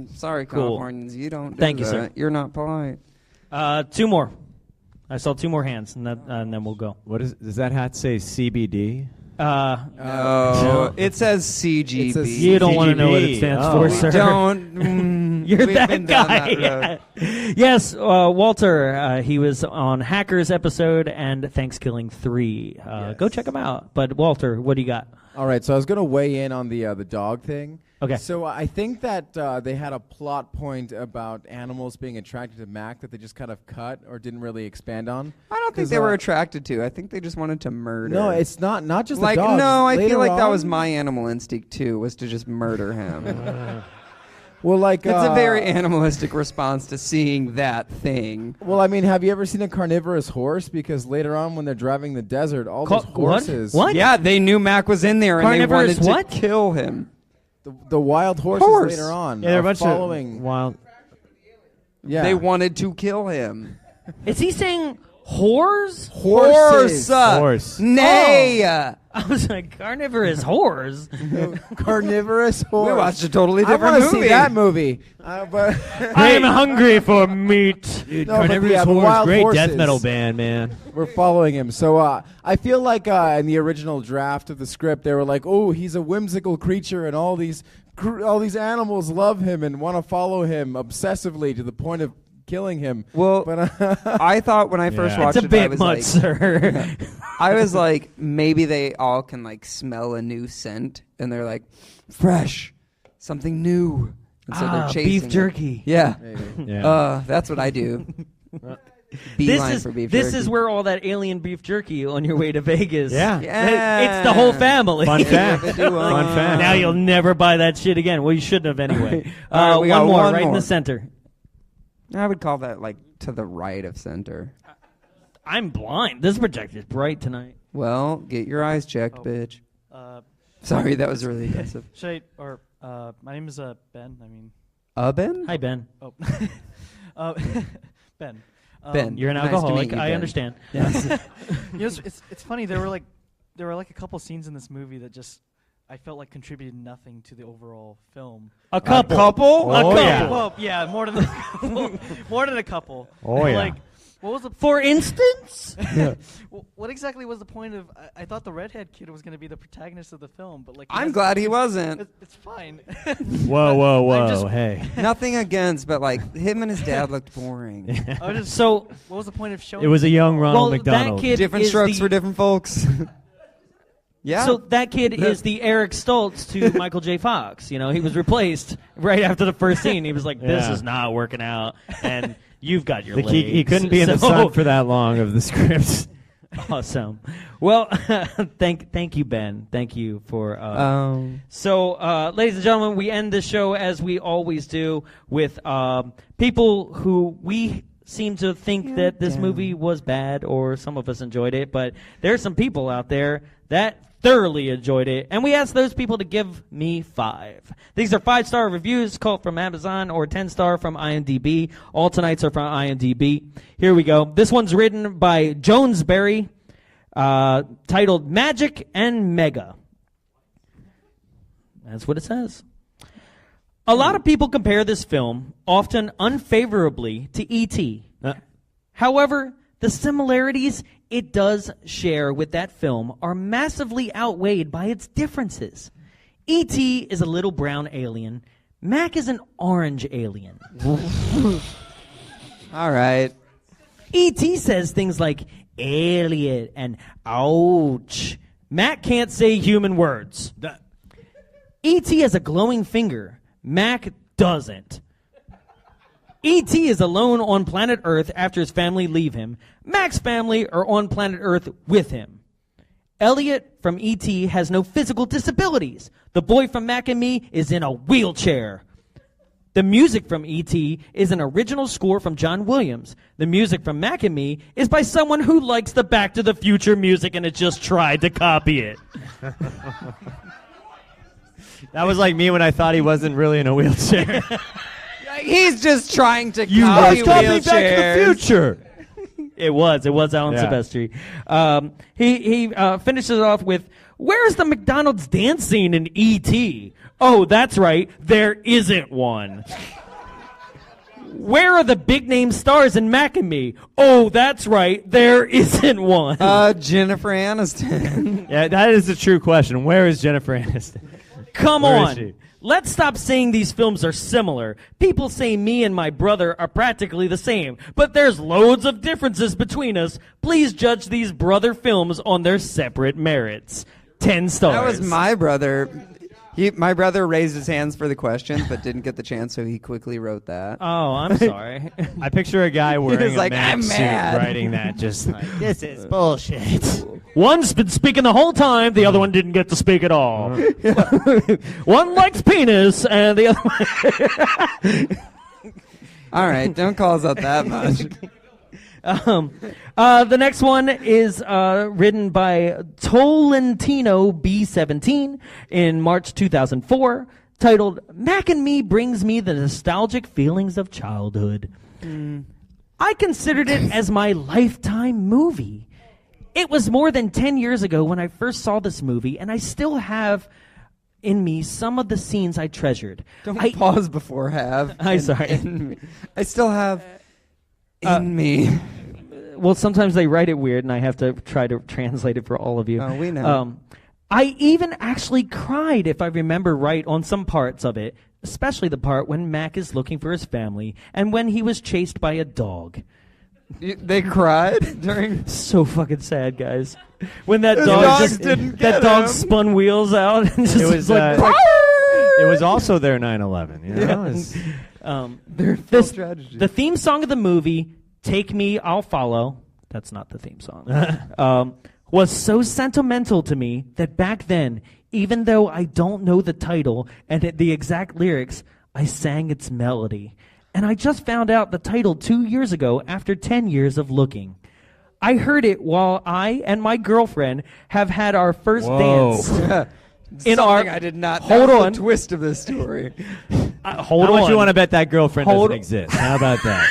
like, sorry, Cool. Californians, you don't. Do Thank you, that. sir. You're not polite. 2 more. I saw 2 more hands, and then we'll go. Does that hat say CBD? Oh, it says CGB. It says You don't want to know what it stands for, We sir. don't. You're we've that been down guy. that road. Yes, Walter. He was on Hackers episode and Thanksgiving 3. Go check him out. But Walter, what do you got? All right, so I was going to weigh in on the dog thing. Okay. So I think that they had a plot point about animals being attracted to Mac that they just kind of cut or didn't really expand on. I don't think they were attracted to. I think they just wanted to murder. No, it's not just like the dogs. no. I Later feel like that on- was my animal instinct too, was to just murder him. Well, like It's a very animalistic response to seeing that thing. Well, I mean, have you ever seen a carnivorous horse? Because later on, when they're driving the desert, all those horses. What? Yeah, they knew Mac was in there, and they Carnivorous wanted what? to kill him. The wild horses Horse. later on. Yeah, they're a are bunch following. of wild. Yeah. They wanted to kill him. Is he saying whores? Horses. Horse. Nay. I was like, carnivorous whores. Carnivorous horse. We watched a totally I different want to movie. see that movie. But I'm hungry for meat. Dude, No, but Carnivorous yeah, the Horse, wild great horses. death metal band, man. we're following him. So I feel like in the original draft of the script, they were like, "Oh, he's a whimsical creature, and all these animals love him and want to follow him obsessively to the point of killing him." Well, But I thought when I first Yeah. watched It's a it, I bit was much, like, sir. I was like, maybe they all can like smell a new scent, and they're like, fresh, something new. And so they're chasing beef it. jerky. Yeah. Yeah. That's what I do. Beeline for beef jerky. This is where all that alien beef jerky on your way to Vegas. Yeah. Yeah. It's the whole family. Fun fact. If it do, Fun fact. Now you'll never buy that shit again. Well, you shouldn't have anyway. All right, we one got more, one right in more. the center. I would call that like to the right of center. I'm blind. This projector's bright tonight. Well, get your eyes checked, bitch. Sorry, that was really aggressive. My name is Ben. I mean, Ben? Hi, Ben. oh, Ben. Ben. You're an Nice to alcoholic. meet you, I Ben. understand. You know, it's funny. There were like a couple scenes in this movie that just I felt like contributed nothing to the overall film. A couple. Oh, yeah. Well, yeah, more than a couple. More than a couple. Oh, yeah. Like, what was the For instance? what exactly was the point of? I thought the redhead kid was going to be the protagonist of the film, but like I'm glad he wasn't. It's fine. Whoa, whoa, whoa. I'm just- Hey. Nothing against, but like him and his dad looked boring. I was just, So, what was the point of showing? It was a young Ronald well, McDonald. that kid Different is strokes the, for different folks. Yeah. So that kid is the Eric Stoltz to Michael J. Fox. You know, he was replaced right after the first scene. He was like, "This Yeah. is not working out," and you've got your Like legs. he couldn't be in the So- sun for that long of the script. Awesome. Well, thank you, Ben. Thank you for. So, ladies and gentlemen, we end the show as we always do with people who we seem to think that this movie was bad, or some of us enjoyed it, but there's some people out there that thoroughly enjoyed it, and we asked those people to give me 5. These are 5-star reviews called from Amazon or 10-star from IMDb. All tonight's are from IMDb. Here we go. This one's written by Jonesberry, titled Magic and Mega. That's what it says. A lot of people compare this film, often unfavorably, to E.T. However, the similarities it does share with that film are massively outweighed by its differences. E.T. is a little brown alien. Mac is an orange alien. All right. E.T. says things like alien and ouch. Mac can't say human words. E.T. has a glowing finger. Mac doesn't. E.T. is alone on planet Earth after his family leave him. Mac's family are on planet Earth with him. Elliot from E.T. has no physical disabilities. The boy from Mac and Me is in a wheelchair. The music from E.T. is an original score from John Williams. The music from Mac and Me is by someone who likes the Back to the Future music and has just tried to copy it. That was like me when I thought he wasn't really in a wheelchair. He's just trying to You copy must copy wheelchairs. Back to the Future. It was Alan Yeah. Silvestri. He finishes off with, "Where's the McDonald's dance scene in E.T.? Oh, that's right, there isn't one. Where are the big name stars in Mac and Me? Oh, that's right, there isn't one." Jennifer Aniston. Yeah, that is the true question. Where is Jennifer Aniston? Come Where is on. she? Let's stop saying these films are similar. People say me and my brother are practically the same, but there's loads of differences between us. Please judge these brother films on their separate merits. 10 stars. That was my brother. My brother raised his hands for the questions, but didn't get the chance, so he quickly wrote that. Oh, I'm sorry. I picture a guy wearing was like, a Mac "I'm suit mad." writing that, just like, this is bullshit. One's been speaking the whole time, the other one didn't get to speak at all. One likes penis, and the other one... All right, don't call us out that much. The next one is written by Tolentino B17 in March 2004, titled "Mac and Me Brings Me the Nostalgic Feelings of Childhood." I considered it as my lifetime movie. It was more than 10 years ago when I first saw this movie, and I still have in me some of the scenes I treasured. Don't pause before have. I'm sorry. I still have in me. Well, sometimes they write it weird, and I have to try to translate it for all of you. Oh, we know. I even actually cried, if I remember right, on some parts of it, especially the part when Mac is looking for his family and when he was chased by a dog. They cried during. So fucking sad, guys. When that Those dog dogs just didn't that get dog him. spun wheels out and just It was like. it was also their 9/11. You know? This, the theme song of the movie, "Take Me, I'll Follow," that's not the theme song, was so sentimental to me that back then, even though I don't know the title and the exact lyrics, I sang its melody. And I just found out the title 2 years ago after 10 years of looking. I heard it while I and my girlfriend have had our first dance. In I did not. Hold That's on. the twist of this story. Hold How on. much you want to bet that girlfriend Hold- doesn't exist? How about that?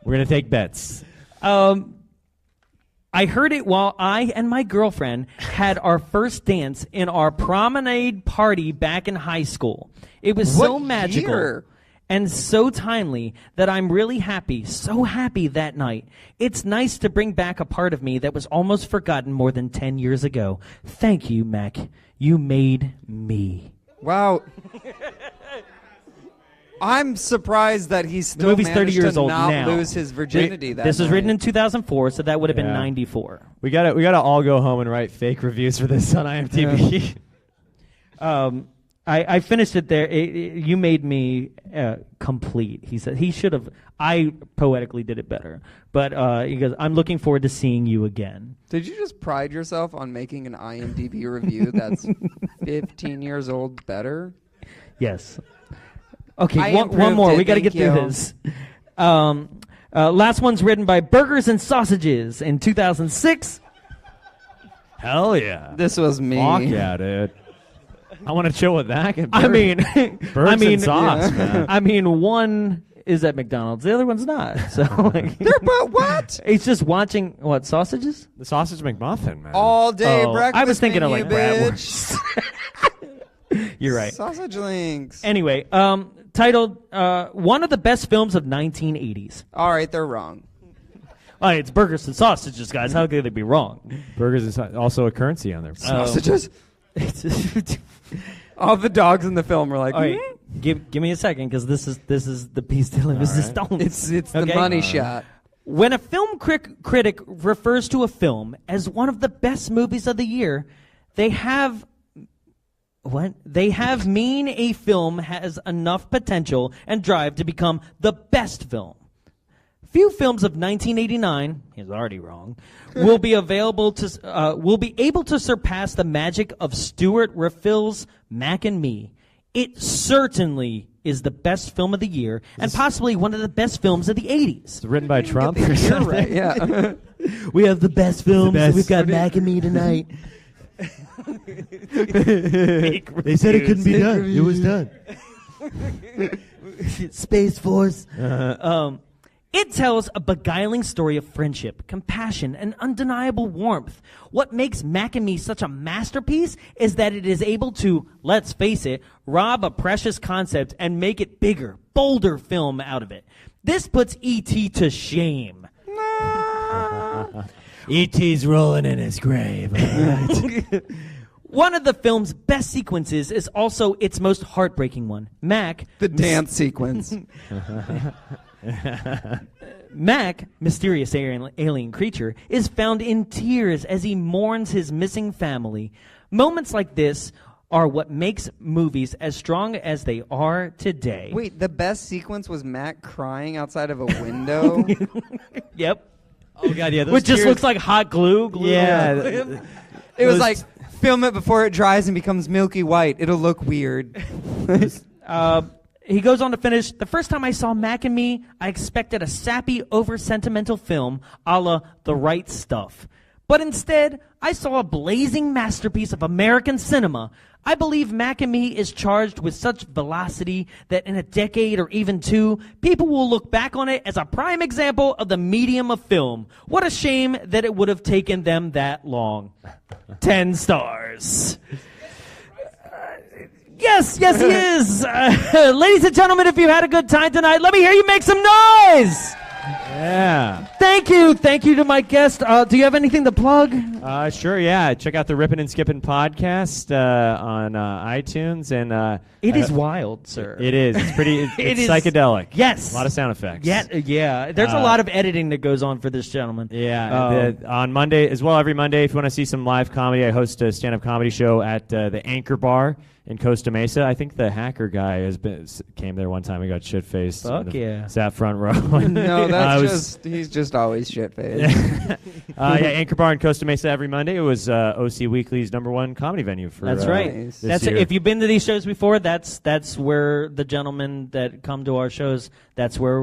We're going to take bets. I heard it while I and my girlfriend had our first dance in our promenade party back in high school. It was so What magical year? and so timely that I'm really happy, so happy that night. It's nice to bring back a part of me that was almost forgotten more than 10 years ago. Thank you, Mac. You made me. Wow. I'm surprised that he still movie's 30 managed years to old not now. lose his virginity. That This was night. written in 2004, so that would have been Yeah. 94. We gotta all go home and write fake reviews for this on IMDb. I finished it there. You made me complete. He said he should have. I poetically did it better, but he goes, "I'm looking forward to seeing you again." Did you just pride yourself on making an IMDb review that's 15 years old better? Yes. Okay, I one improved more. it, We got to get thank through you. this. Last one's written by Burgers and Sausages in 2006. Hell yeah. This was me. Fuck yeah, dude. I want to chill with that. I mean, Birds and sauce, man. I mean, one is at McDonald's, the other one's not. So like, They're but what? he's just watching what sausages. The sausage McMuffin, man. All day Oh, breakfast I was thinking of menu, like bitch. bratwurst. You're right. Sausage links. Anyway, titled one of the best films of 1980s. All right, they're wrong. It's burgers and sausages, guys. How could they be wrong? Burgers is also a currency on there. Sausages. All the dogs in the film are like, all right, give me a second, because this is the piece de resistance. It's the money shot. When a film critic refers to a film as one of the best movies of the year, they have mean a film has enough potential and drive to become the best film. Few films of 1989, he's already wrong, will be able to surpass the magic of Stewart Raffill's Mac and Me. It certainly is the best film of the year and possibly one of the best films of the 80s. It's written by Trump. You're right, yeah. We have the best films. We've got Mac and Me tonight. They said it couldn't be done. It was done. Space Force. It tells a beguiling story of friendship, compassion, and undeniable warmth. What makes Mac and Me such a masterpiece is that it is able to, let's face it, rob a precious concept and make it bigger, bolder film out of it. This puts E.T. to shame. E.T.'s rolling in his grave. One of the film's best sequences is also its most heartbreaking one. Mac, the dance sequence. Mac, mysterious alien creature, is found in tears as he mourns his missing family. Moments like this are what makes movies as strong as they are today. Wait, the best sequence was Mac crying outside of a window? Yep. Oh, God, yeah. Which just looks like hot glue. Yeah. It was like, film it before it dries and becomes milky white. It'll look weird. He goes on to finish, the first time I saw Mac and Me, I expected a sappy, over-sentimental film a la The Right Stuff. But instead, I saw a blazing masterpiece of American cinema. I believe Mac and Me is charged with such velocity that in a decade or even two, people will look back on it as a prime example of the medium of film. What a shame that it would have taken them that long. 10 stars. Yes, he is. Ladies and gentlemen, if you had a good time tonight, let me hear you make some noise. Yeah. Thank you to my guest. Do you have anything to plug? Sure, yeah. Check out the Rippin' and Skippin' podcast on iTunes. And it is wild, sir. It is. It's pretty. It's psychedelic. Yes. A lot of sound effects. Yeah. There's a lot of editing that goes on for this gentleman. Yeah. On Monday, as well, every Monday, if you want to see some live comedy, I host a stand-up comedy show at the Anchor Bar in Costa Mesa. I think the hacker guy came there one time and got shit-faced. Fuck yeah. Sat front row. No, he's just always shit-faced. Anchor Bar in Costa Mesa every Monday. It was OC Weekly's #1 comedy venue for That's right. This year. If you've been to these shows before, that's where the gentlemen that come to our shows, that's where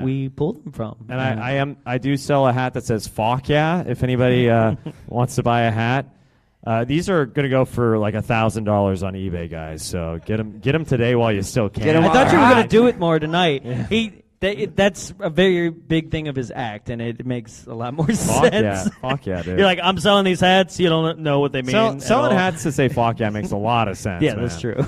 we pull them from. And I do sell a hat that says "Fuck yeah." If anybody wants to buy a hat. These are going to go for like $1,000 on eBay, guys. So get them today while you still can. I thought you were going to do it more tonight. Yeah. That's a very big thing of his act, and it makes a lot more sense. Fuck yeah, dude. You're like, I'm selling these hats. You don't know what they mean. Selling hats to say "fuck yeah" makes a lot of sense. Yeah, man. that's true.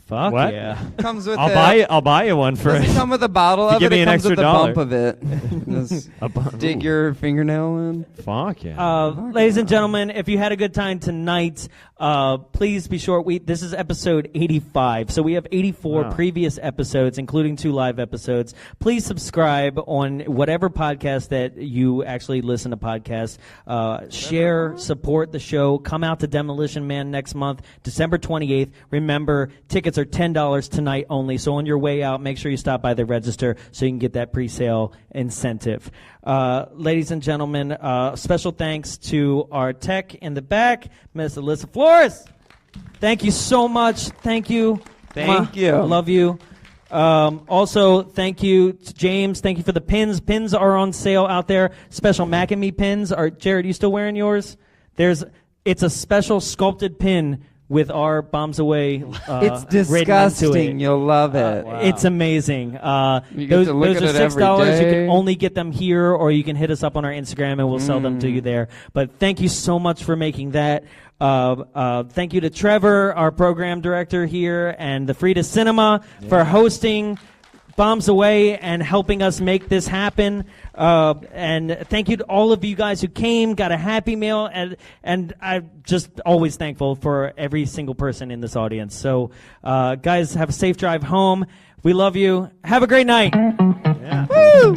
Fuck what? yeah. Comes with I'll buy you one for Does it come with a bottle of give it? me It an comes with extra a dollar. bump of it. Dig your fingernail in. Fuck yeah. Ladies and gentlemen, if you had a good time tonight, please be sure. This is episode 85, so we have 84 previous episodes, including 2 live episodes. Please subscribe on whatever podcast that you actually listen to podcasts. Share, support the show. Come out to Demolition Man next month, December 28th. Remember, tickets are $10 tonight only, so on your way out, make sure you stop by the register so you can get that pre-sale incentive. Ladies and gentlemen, special thanks to our tech in the back, Miss Alyssa Flores. Thank you so much. Thank you. Thank you. Love you. Also, thank you to James. Thank you for the pins. Pins are on sale out there. Special Mac and Me pins. Jared, you still wearing yours? It's a special sculpted pin with our Bombs Away. It's written disgusting. into it. You'll love it. It's amazing. You get Those to look are at it every $6. You day. can only get them here, or you can hit us up on our Instagram, and we'll sell them to you there. But thank you so much for making that. Thank you to Trevor, our program director here, and the Frida Cinema for hosting Bombs Away and helping us make this happen. And thank you to all of you guys who came, got a Happy Meal, and I'm just always thankful for every single person in this audience. So, guys, have a safe drive home. We love you. Have a great night. Yeah. Woo!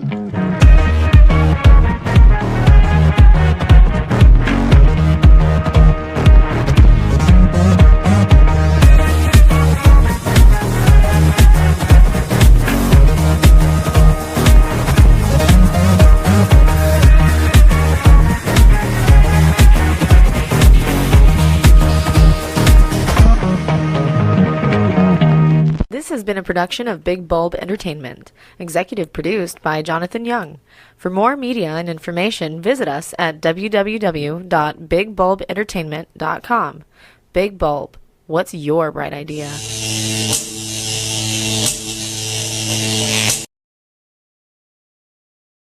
This has been a production of Big Bulb Entertainment, executive produced by Jonathan Young. For more media and information, visit us at www.bigbulbentertainment.com. Big Bulb, what's your bright idea?